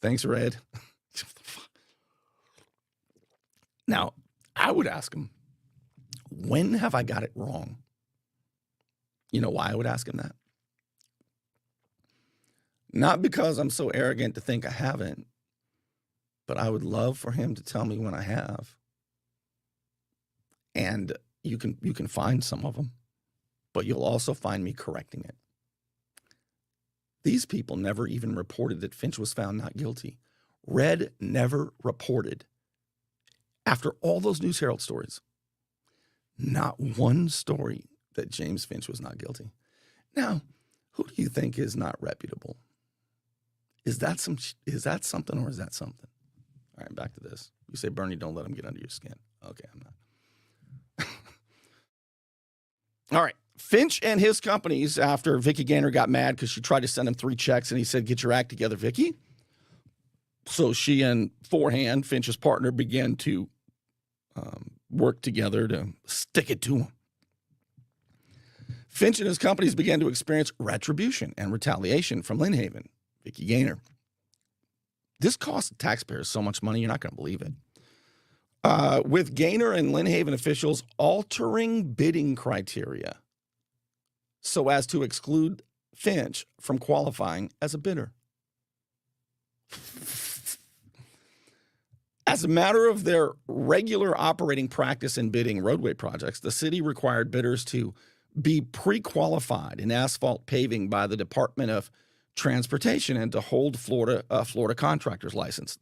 thanks, Red. Now, I would ask him, when have I got it wrong? You know why I would ask him that? Not because I'm so arrogant to think I haven't, but I would love for him to tell me when I have. And you can find some of them, but you'll also find me correcting it. These people never even reported that Finch was found not guilty. Red never reported, after all those News Herald stories, not one story that James Finch was not guilty. Now, who do you think is not reputable? Is that something or is that something? All right, back to this. You say, Bernie, don't let him get under your skin. Okay, I'm not. All right. Finch and his companies, after Vicki Gaynor got mad because she tried to send him 3 checks and he said, get your act together, Vicki. So she and Forehand, Finch's partner, began to work together to stick it to him. Finch and his companies began to experience retribution and retaliation from Lynn Haven, Vicki Gaynor. This cost taxpayers so much money, you're not going to believe it. With Gaynor and Lynn Haven officials altering bidding criteria so as to exclude Finch from qualifying as a bidder. As a matter of their regular operating practice in bidding roadway projects, the city required bidders to be pre-qualified in asphalt paving by the Department of Transportation and to hold Florida contractor's license.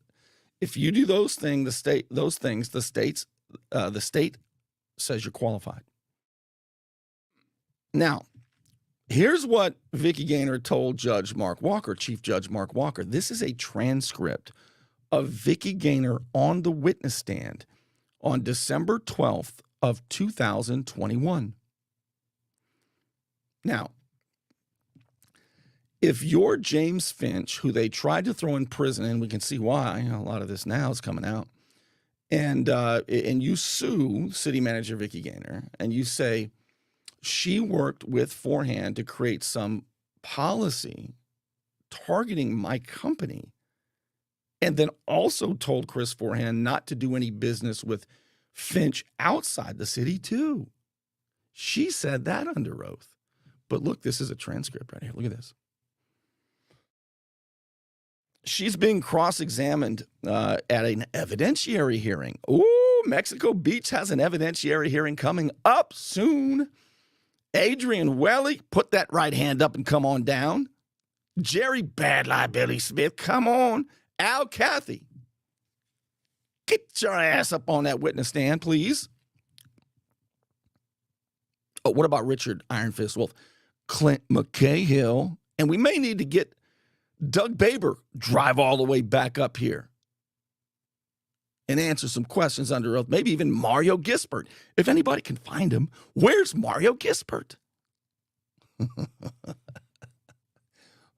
If you do those things, the state says you're qualified. Now, here's what Vicki Gaynor told Judge Mark Walker, Chief Judge Mark Walker. This is a transcript of Vicki Gaynor on the witness stand on December 12th of 2021. Now, if you're James Finch, who they tried to throw in prison, and we can see why, a lot of this now is coming out, and you sue city manager Vicki Gaynor, and you say she worked with Forehand to create some policy targeting my company, and then also told Chris Forehand not to do any business with Finch outside the city too. She said that under oath. But look, this is a transcript right here. Look at this. She's being cross-examined at an evidentiary hearing. Ooh, Mexico Beach has an evidentiary hearing coming up soon. Adrian Welly, put that right hand up and come on down. Jerry Bad Liability Smith, come on. Al Cathy, get your ass up on that witness stand, please. Oh, what about Richard Iron Fist Wolf? Clint McCahill, and we may need to get Doug Baber drive all the way back up here and answer some questions under oath. Maybe even Mario Gispert. If anybody can find him, where's Mario Gispert?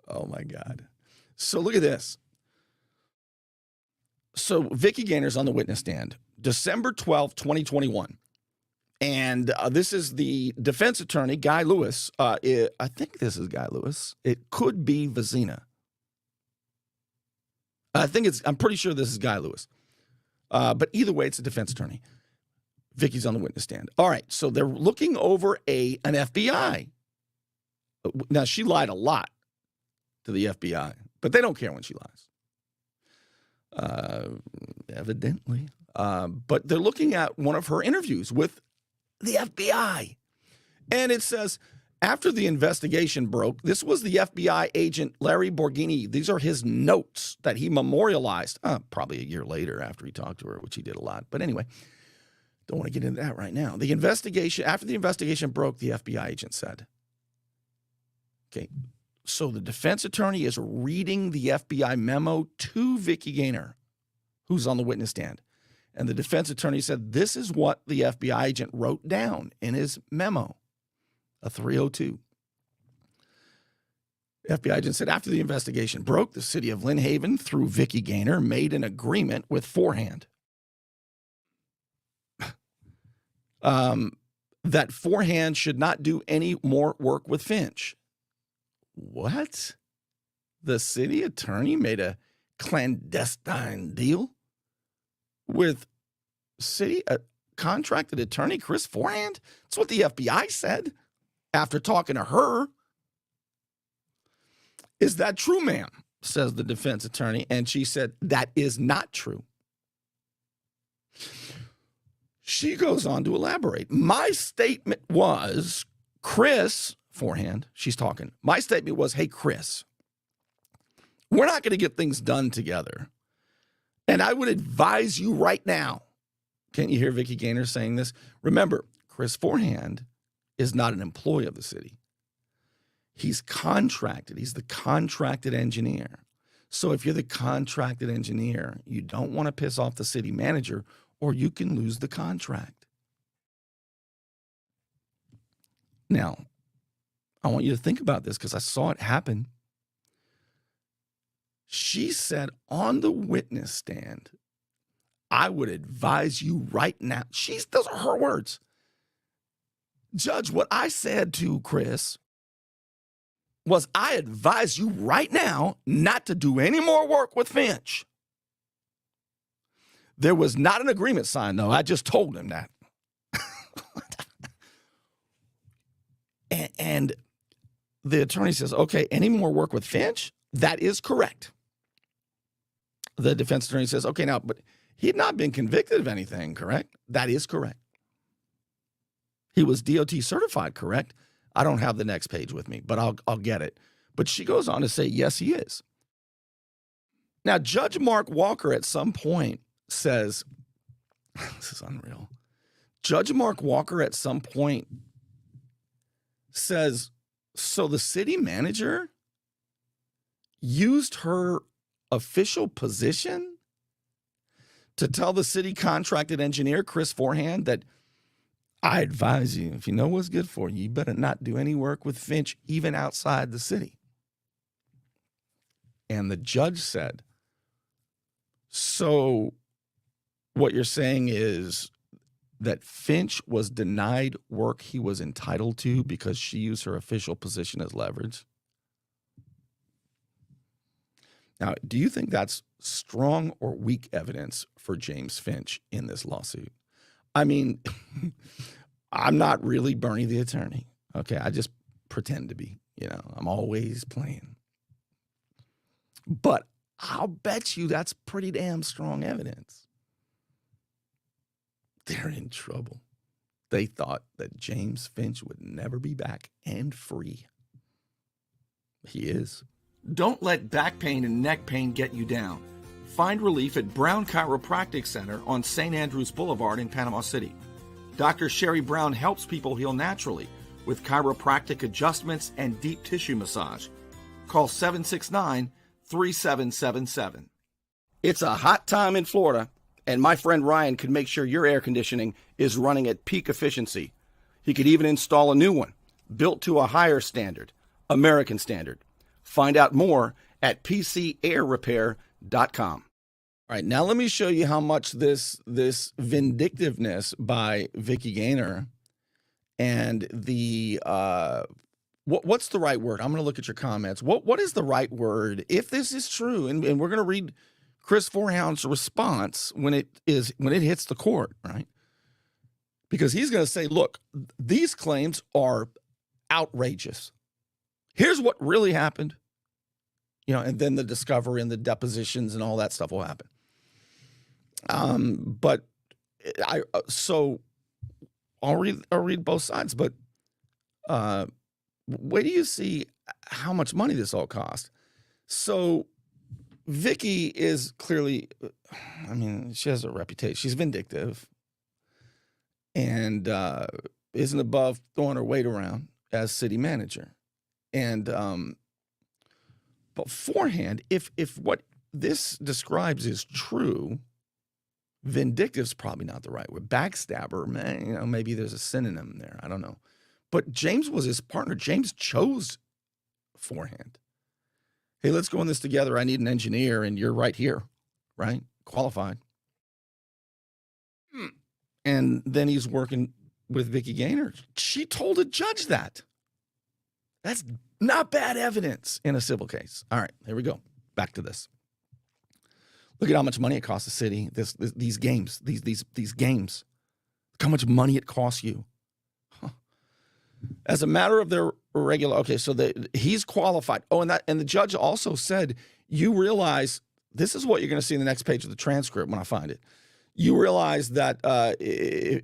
Oh, my God. So look at this. So Vicki Gaynor's on the witness stand, December 12th, 2021. And this is the defense attorney, Guy Lewis. I think this is Guy Lewis. It could be Vizina. I'm pretty sure this is Guy Lewis. But either way, it's a defense attorney. Vicki's on the witness stand. All right, so they're looking over an FBI. Now, she lied a lot to the FBI, but they don't care when she lies. Evidently. But they're looking at one of her interviews with the FBI. And it says, after the investigation broke, this was the FBI agent Larry Borghini. These are his notes that he memorialized probably a year later after he talked to her, which he did a lot. But anyway, don't want to get into that right now. After the investigation broke, the FBI agent said, okay, so the defense attorney is reading the FBI memo to Vicki Gaynor, who's on the witness stand. And the defense attorney said, this is what the FBI agent wrote down in his memo, a 302. The FBI agent said, after the investigation broke, the city of Lynn Haven, through Vicki Gaynor, made an agreement with Forehand. that Forehand should not do any more work with Finch. What? The city attorney made a clandestine deal with city contracted attorney Chris Forehand? That's what the FBI said after talking to her. Is that true, ma'am? Says the defense attorney. And she said, that is not true. She goes on to elaborate. My statement was, Chris Forehand, she's talking. My statement was, hey, Chris, we're not going to get things done together. And I would advise you right now. Can't you hear Vicki Gaynor saying this? Remember, Chris Forehand is not an employee of the city. He's contracted. He's the contracted engineer. So if you're the contracted engineer, you don't want to piss off the city manager or you can lose the contract. Now, I want you to think about this because I saw it happen. She said on the witness stand, I would advise you right now. Those are her words. Judge, what I said to Chris was I advise you right now not to do any more work with Finch. There was not an agreement signed, though. I just told him that. and the attorney says, okay, any more work with Finch? That is correct. The defense attorney says, okay, now, but he had not been convicted of anything, correct? That is correct. He was DOT certified, correct? I don't have the next page with me, but I'll get it. But she goes on to say, yes, he is. Now, Judge Mark Walker at some point says, this is unreal. Judge Mark Walker at some point says, so the city manager used her official position to tell the city contracted engineer, Chris Forehand, that I advise you, if you know what's good for you, you better not do any work with Finch, even outside the city. And the judge said, so what you're saying is that Finch was denied work he was entitled to because she used her official position as leverage? Now, do you think that's strong or weak evidence for James Finch in this lawsuit? I mean, I'm not really Bernie the attorney. Okay, I just pretend to be. I'm always playing. But I'll bet you that's pretty damn strong evidence. They're in trouble. They thought that James Finch would never be back and free. He is. Don't let back pain and neck pain get you down. Find relief at Brown Chiropractic Center on St. Andrews Boulevard in Panama City. Dr. Sherry Brown helps people heal naturally with chiropractic adjustments and deep tissue massage. Call 769-3777. It's a hot time in Florida, and my friend Ryan could make sure your air conditioning is running at peak efficiency. He could even install a new one, built to a higher standard, American standard. Find out more at pcairrepair.com. All right, now let me show you how much this vindictiveness by Vicki Gaynor and the what's the right word? I'm going to look at your comments. What is the right word if this is true? And we're going to read Chris Forehand's response when it hits the court, right? Because he's going to say, look, these claims are outrageous. Here's what really happened. And then the discovery and the depositions and all that stuff will happen. But I'll read both sides. But where do you see how much money this all cost? So Vicki is clearly, she has a reputation. She's vindictive and isn't above throwing her weight around as city manager. And but Forehand, if what this describes is true, vindictive's probably not the right word. Backstabber, man, maybe there's a synonym there. I don't know. But James was his partner. James chose Forehand. Hey, let's go in this together. I need an engineer, and you're right here, right? Qualified. And then he's working with Vicky Gaynor. She told a judge that. That's not bad evidence in a civil case. All right, here we go. Back to this. Look at how much money it costs the city. These games. These games. Look how much money it costs you. Huh. As a matter of their regular. Okay, so he's qualified. Oh, and the judge also said, you realize this is what you're going to see in the next page of the transcript when I find it. You realize that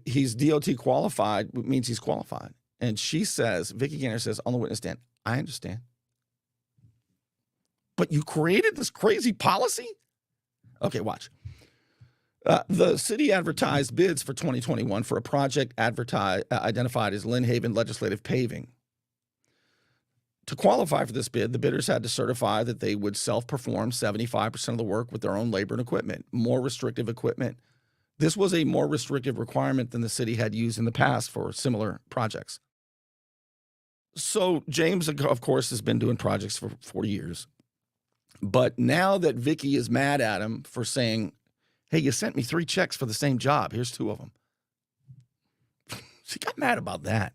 he's DOT qualified means he's qualified. And she says, Vicky Gaynor says on the witness stand, I understand. But you created this crazy policy? Okay, watch. The city advertised bids for 2021 for a project identified as Lynn Haven Legislative Paving. To qualify for this bid, the bidders had to certify that they would self-perform 75% of the work with their own labor and equipment, more restrictive equipment. This was a more restrictive requirement than the city had used in the past for similar projects. So James, of course, has been doing projects for 40 years. But now that Vicky is mad at him for saying, hey, you sent me 3 checks for the same job. Here's 2 of them. She got mad about that.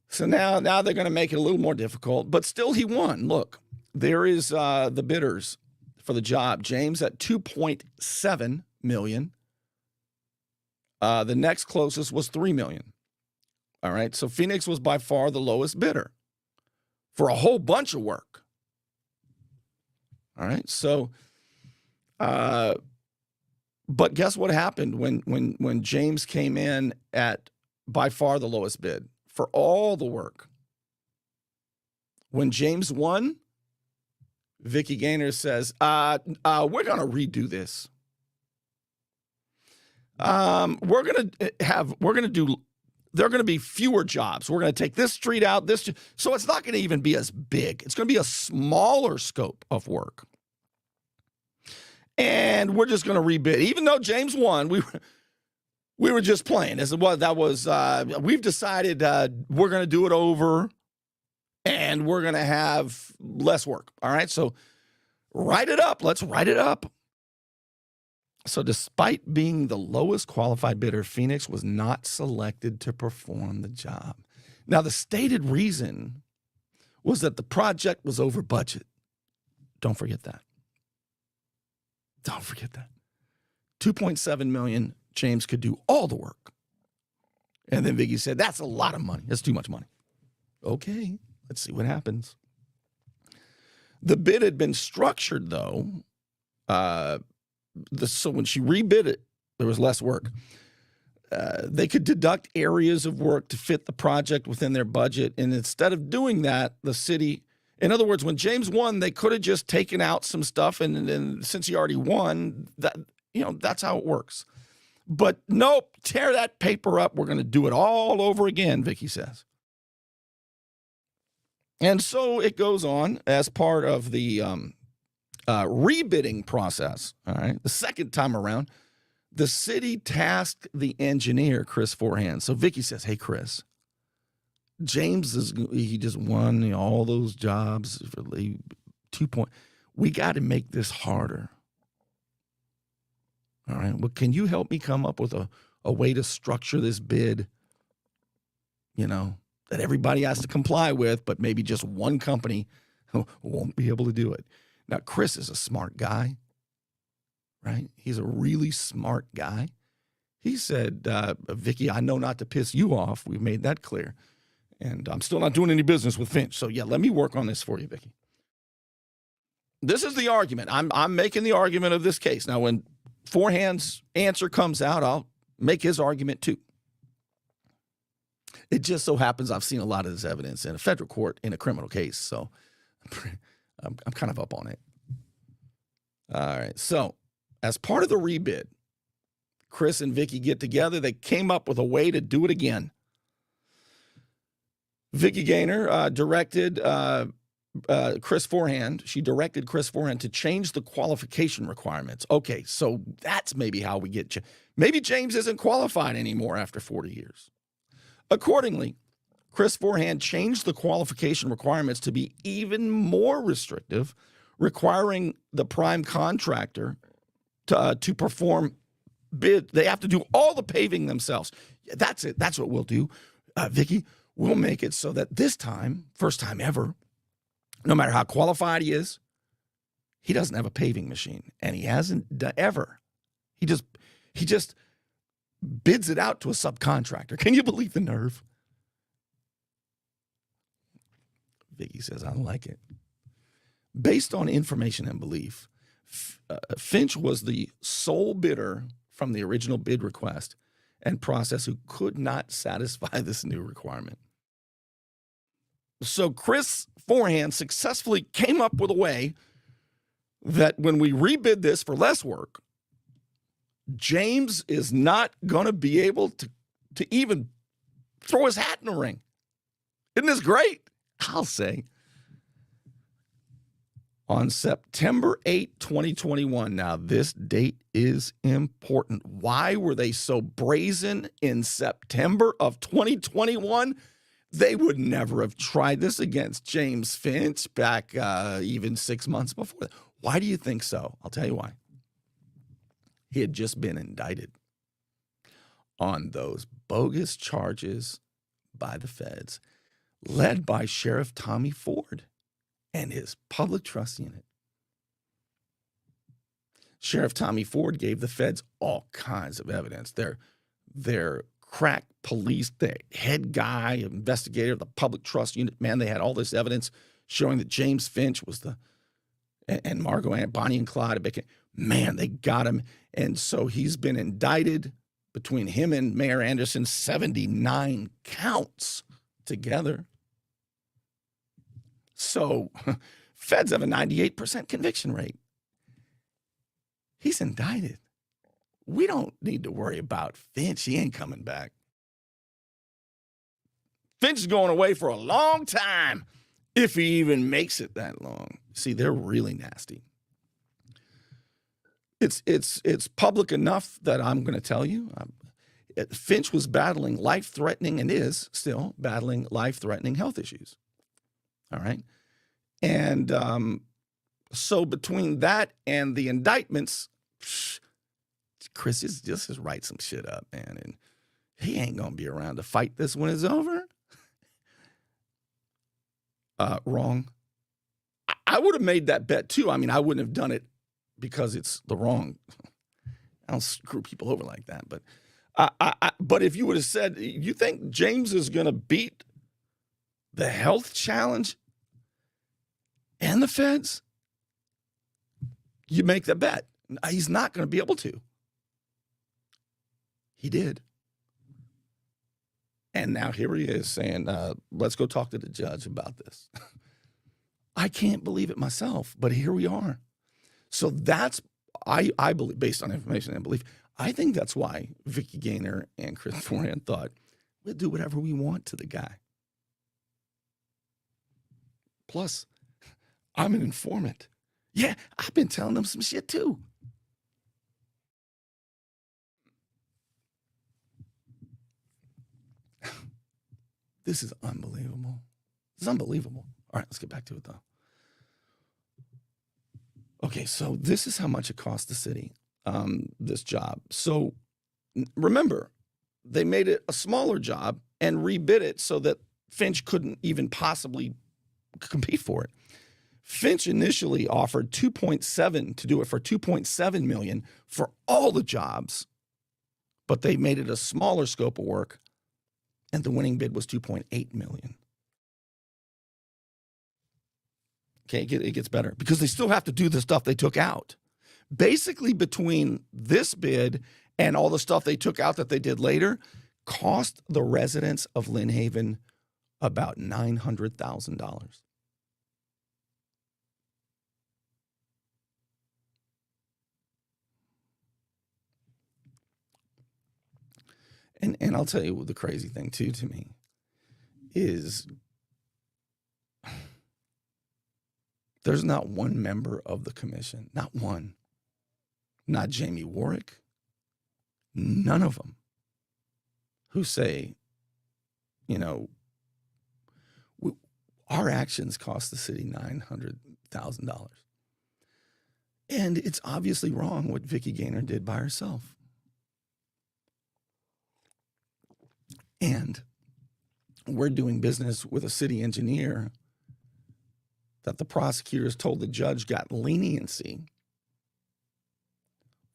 So now they're going to make it a little more difficult, but still he won. Look, there is the bidders for the job. James at $2.7 million. The next closest was $3 million. All right, so Phoenix was by far the lowest bidder for a whole bunch of work. All right, so, but guess what happened when James came in at by far the lowest bid for all the work? When James won, Vicky Gaynor says, we're going to redo this. There are going to be fewer jobs. We're going to take this street out, so it's not going to even be as big. It's going to be a smaller scope of work. And we're just going to rebid. Even though James won, we were just playing. We've decided we're going to do it over and we're going to have less work. All right, so write it up. Let's write it up. So despite being the lowest qualified bidder, Phoenix was not selected to perform the job. Now, the stated reason was that the project was over budget. Don't forget that. Don't forget that. $2.7 million, James could do all the work. And then Vicky said, that's a lot of money. That's too much money. Okay, let's see what happens. The bid had been structured, though, so when she rebid it, there was less work. They could deduct areas of work to fit the project within their budget. And instead of doing that, the city, in other words, when James won, they could have just taken out some stuff. And since he already won, that's how it works. But nope, tear that paper up. We're going to do it all over again, Vicky says. And so it goes on as part of the rebidding process. All right. The second time around, the city tasked the engineer, Chris Forehand. So Vicky says, hey, Chris, James he just won all those jobs for 2 points. We got to make this harder. All right. Well, can you help me come up with a way to structure this bid, that everybody has to comply with, but maybe just one company won't be able to do it. Now, Chris is a smart guy, right? He's a really smart guy. He said, Vicky, I know not to piss you off. We've made that clear. And I'm still not doing any business with Finch. So, yeah, let me work on this for you, Vicky. This is the argument. I'm making the argument of this case. Now, when Forehand's answer comes out, I'll make his argument too. It just so happens I've seen a lot of this evidence in a federal court in a criminal case. So I'm kind of up on it. All right. So as part of the rebid, Chris and Vicky get together. They came up with a way to do it again. Vicky Gaynor directed Chris Forehand. She directed Chris Forehand to change the qualification requirements. Okay, so that's maybe how we get. Maybe James isn't qualified anymore after 40 years. Accordingly, Chris Forehand changed the qualification requirements to be even more restrictive, requiring the prime contractor to perform bid. They have to do all the paving themselves. That's it. That's what we'll do, Vicky. We'll make it so that this time, first time ever, no matter how qualified he is, he doesn't have a paving machine, and he hasn't ever. He just bids it out to a subcontractor. Can you believe the nerve? Vicky says, I don't like it. Based on information and belief, Finch was the sole bidder from the original bid request and process who could not satisfy this new requirement. So Chris Forehand successfully came up with a way that when we rebid this for less work, James is not going to be able to even throw his hat in the ring. Isn't this great? I'll say. On September 8, 2021, now this date is important. Why were they so brazen in September of 2021? They would never have tried this against James Finch back even 6 months before that. Why do you think so? I'll tell you why. He had just been indicted on those bogus charges by the feds, led by Sheriff Tommy Ford and his public trust unit. Sheriff Tommy Ford gave the feds all kinds of evidence. Their crack police, the head guy, investigator, the public trust unit, man, they had all this evidence showing that James Finch was and Margot and Bonnie and Clyde. Man, they got him. And so he's been indicted between him and Mayor Anderson, 79 counts together. So feds have a 98% conviction rate. He's indicted. We don't need to worry about Finch. He ain't coming back. Finch is going away for a long time, if he even makes it that long. See, they're really nasty. It's public enough that I'm going to tell you. Finch was battling life-threatening and is still battling life-threatening health issues. All right? And so between that and the indictments, Chris just write some shit up, man. And he ain't going to be around to fight this when it's over. Wrong. I would have made that bet too. I mean, I wouldn't have done it because it's the wrong. I don't screw people over like that. But if you would have said, you think James is going to beat the health challenge and the feds, you make the bet. He's not going to be able to. He did. And now here he is saying, let's go talk to the judge about this. I can't believe it myself, but here we are. So that's, I believe, based on information and belief, I think that's why Vicky Gaynor and Chris Forehand thought, we'll do whatever we want to the guy. Plus, I'm an informant. Yeah, I've been telling them some shit too. This is unbelievable. This is unbelievable. All right, let's get back to it, though. Okay, so this is how much it cost the city, this job. So remember, they made it a smaller job and rebid it so that Finch couldn't even possibly compete for it. Finch initially offered 2.7 to do it for 2.7 million for all the jobs, but they made it a smaller scope of work, and the winning bid was 2.8 million. Okay, it gets better because they still have to do the stuff they took out. Basically, between this bid and all the stuff they took out that they did later, cost the residents of Lynn Haven about $900,000. And I'll tell you the crazy thing, too, to me, is there's not one member of the commission, not one, not Jamie Warwick, none of them, who say, you know, our actions cost the city $900,000. And it's obviously wrong what Vicky Gaynor did by herself. And we're doing business with a city engineer that the prosecutors told the judge got leniency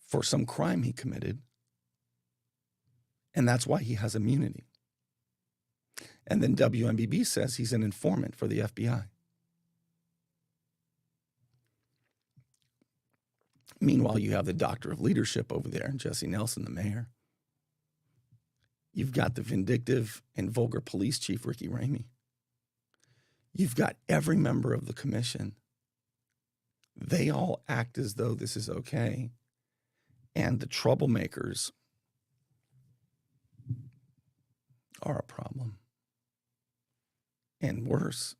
for some crime he committed. And that's why he has immunity. And then WMBB says he's an informant for the FBI. Meanwhile, you have the doctor of leadership over there, Jesse Nelson, the mayor. You've got the vindictive and vulgar police chief, Ricky Ramey. You've got every member of the commission. They all act as though this is okay. And the troublemakers are a problem. And worse,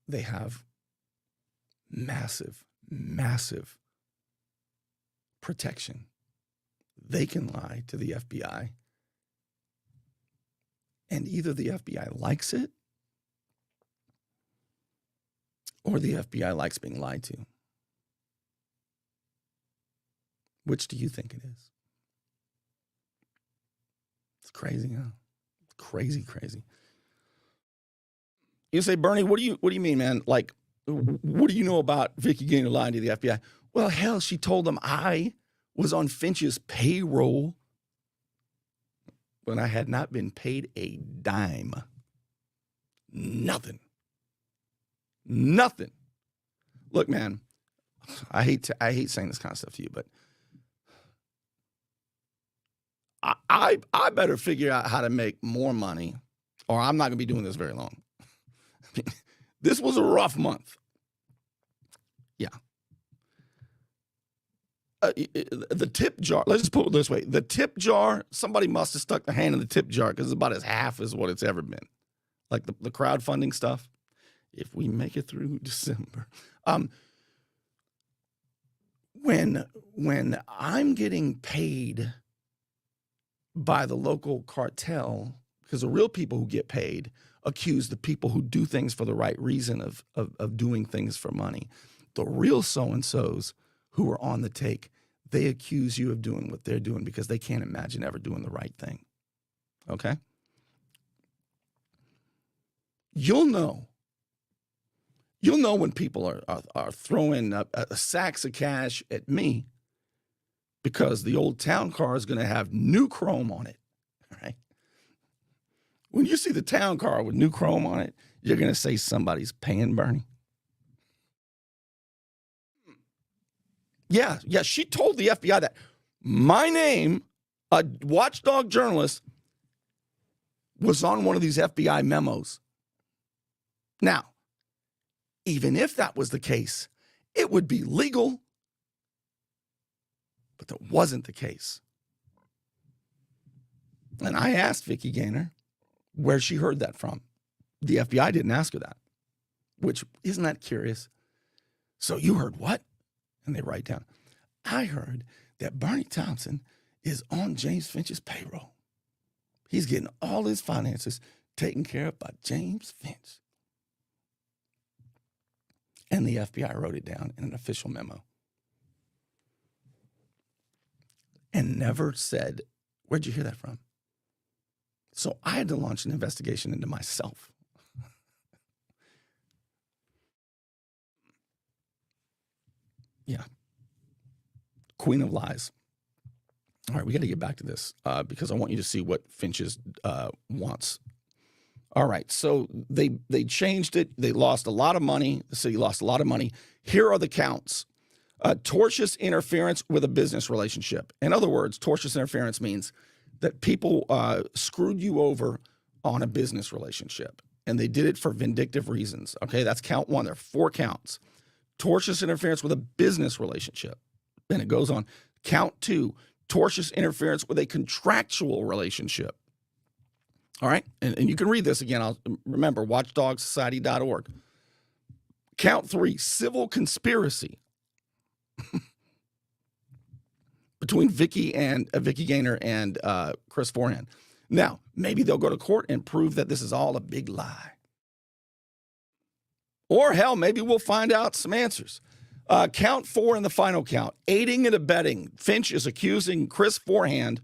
they have massive, massive protection. They can lie to the FBI. And either the FBI likes it or the FBI likes being lied to. Which do you think it is? It's crazy, huh? Crazy, crazy. You say, Bernie, what do you mean, man? Like, what do you know about Vicky Gaynor lying to the FBI? Well, hell, she told them I was on Finch's payroll when I had not been paid a dime. Nothing. Nothing. Look, man, I hate saying this kind of stuff to you, but I better figure out how to make more money, or I'm not going to be doing this very long. I mean, this was a rough month. Yeah. The tip jar, let's just put it this way. The tip jar, somebody must have stuck their hand in the tip jar because it's about as half as what it's ever been. Like the crowdfunding stuff. If we make it through December. When I'm getting paid by the local cartel, because the real people who get paid accuse the people who do things for the right reason of doing things for money. The real so-and-sos who are on the take, they accuse you of doing what they're doing because they can't imagine ever doing the right thing. Okay? You'll know when people are throwing sacks of cash at me because the old town car is going to have new chrome on it, right? When you see the town car with new chrome on it, you're going to say somebody's paying Bernie. Yeah, she told the FBI that my name, a watchdog journalist, was on one of these FBI memos. Now, even if that was the case, it would be legal, but that wasn't the case. And I asked Vicky Gaynor where she heard that from. The FBI didn't ask her that, which isn't that curious? So you heard what? And they write down, I heard that Bernie Thompson is on James Finch's payroll. He's getting all his finances taken care of by James Finch. And the FBI wrote it down in an official memo. And never said, where'd you hear that from? So I had to launch an investigation into myself. Yeah. Queen of lies. All right, we got to get back to this because I want you to see what Finch's wants. All right, so they changed it. They lost a lot of money. The city lost a lot of money. Here are the counts. Tortious interference with a business relationship. In other words, tortious interference means that people screwed you over on a business relationship, and they did it for vindictive reasons. Okay, that's count one. There are 4 counts. Tortious interference with a business relationship. Then it goes on. Count 2, tortious interference with a contractual relationship. All right, and you can read this again. I'll remember, watchdogsociety.org. Count 3, civil conspiracy between Vicky Gaynor and Chris Forehand. Now, maybe they'll go to court and prove that this is all a big lie. Or hell, maybe we'll find out some answers. Count 4 in the final count, aiding and abetting. Finch is accusing Chris Forehand,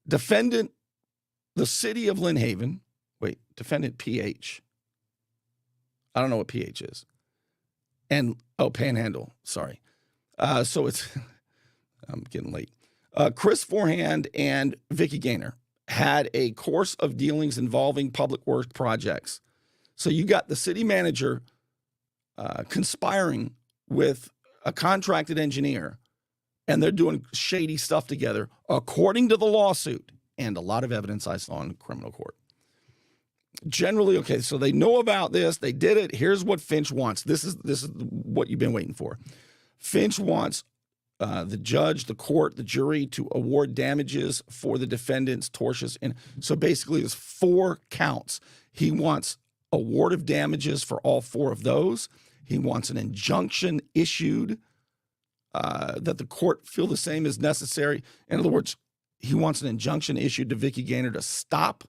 defendant the city of Lynn Haven, wait, defendant PH. I don't know what PH is. And, Panhandle, sorry. So it's, I'm getting late. Chris Forehand and Vicky Gaynor had a course of dealings involving public works projects. So you got the city manager conspiring with a contracted engineer, and they're doing shady stuff together, according to the lawsuit and a lot of evidence I saw in criminal court. Generally, okay, so they know about this. They did it. Here's what Finch wants. This is what you've been waiting for. Finch wants the judge, the court, the jury to award damages for the defendant's tortious. And so basically, there's 4 counts. He wants award of damages for all 4 of those. He wants an injunction issued that the court feel the same is necessary. In other words, he wants an injunction issued to Vicky Gaynor to stop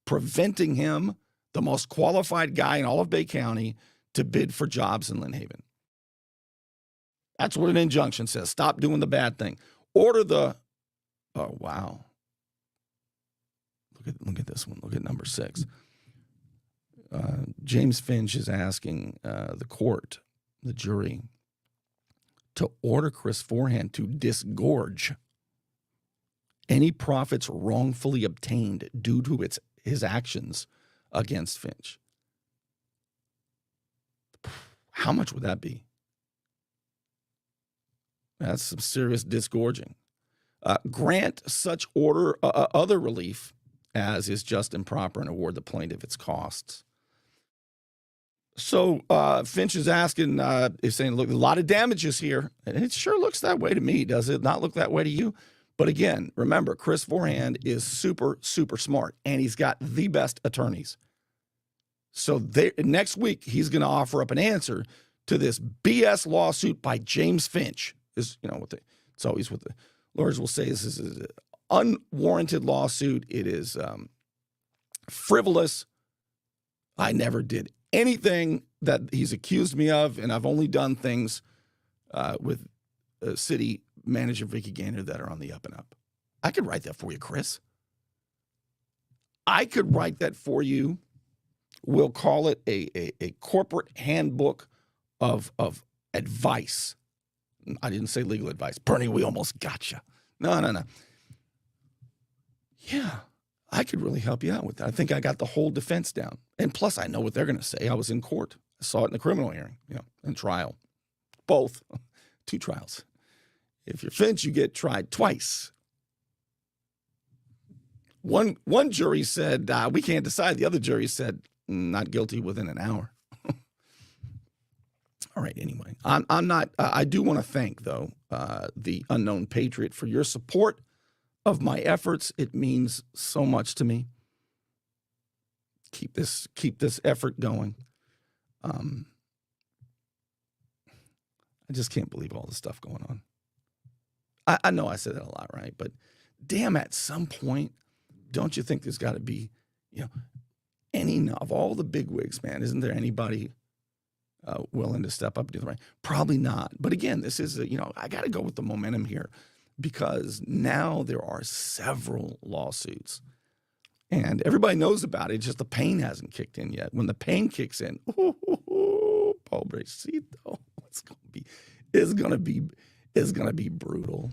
preventing him, the most qualified guy in all of Bay County, to bid for jobs in Lynn Haven. That's what an injunction says. Stop doing the bad thing. Order the, oh, wow. Look at this one. Look at number 6. James Finch is asking the court, the jury, to order Chris Forehand to disgorge any profits wrongfully obtained due to his actions against Finch. How much would that be? That's some serious disgorging. Grant such order other relief as is just and proper, and award the plaintiff its costs. So Finch is asking, is saying, look, a lot of damages here. And it sure looks that way to me. Does it not look that way to you? But again, remember, Chris Forehand is super, super smart, and he's got the best attorneys. So next week, he's going to offer up an answer to this BS lawsuit by James Finch. It's always what the lawyers will say is this is an unwarranted lawsuit. It is frivolous. I never did anything that he's accused me of, and I've only done things with city manager Vicky Gaynor that are on the up and up. I could write that for you, Chris. I could write that for you. We'll call it a corporate handbook of advice. I didn't say legal advice. Bernie, we almost got you. No. Yeah, I could really help you out with that. I think I got the whole defense down. And plus, I know what they're going to say. I was in court. I saw it in the criminal hearing, and trial. Both. 2 trials. If you're Finch, you get tried twice. One jury said, we can't decide. The other jury said, not guilty within an hour. All right, anyway. I'm not, I do want to thank, though, the Unknown Patriot for your support of my efforts. It means so much to me. Keep this effort going. I just can't believe all the stuff going on. I know I said that a lot, right? But damn, at some point, don't you think there's got to be, any of all the bigwigs, man? Isn't there anybody willing to step up and do the right? Probably not. But again, this is, I got to go with the momentum here because now there are several lawsuits. And everybody knows about it. It's just the pain hasn't kicked in yet. When the pain kicks in, pobrecito, it's gonna be brutal.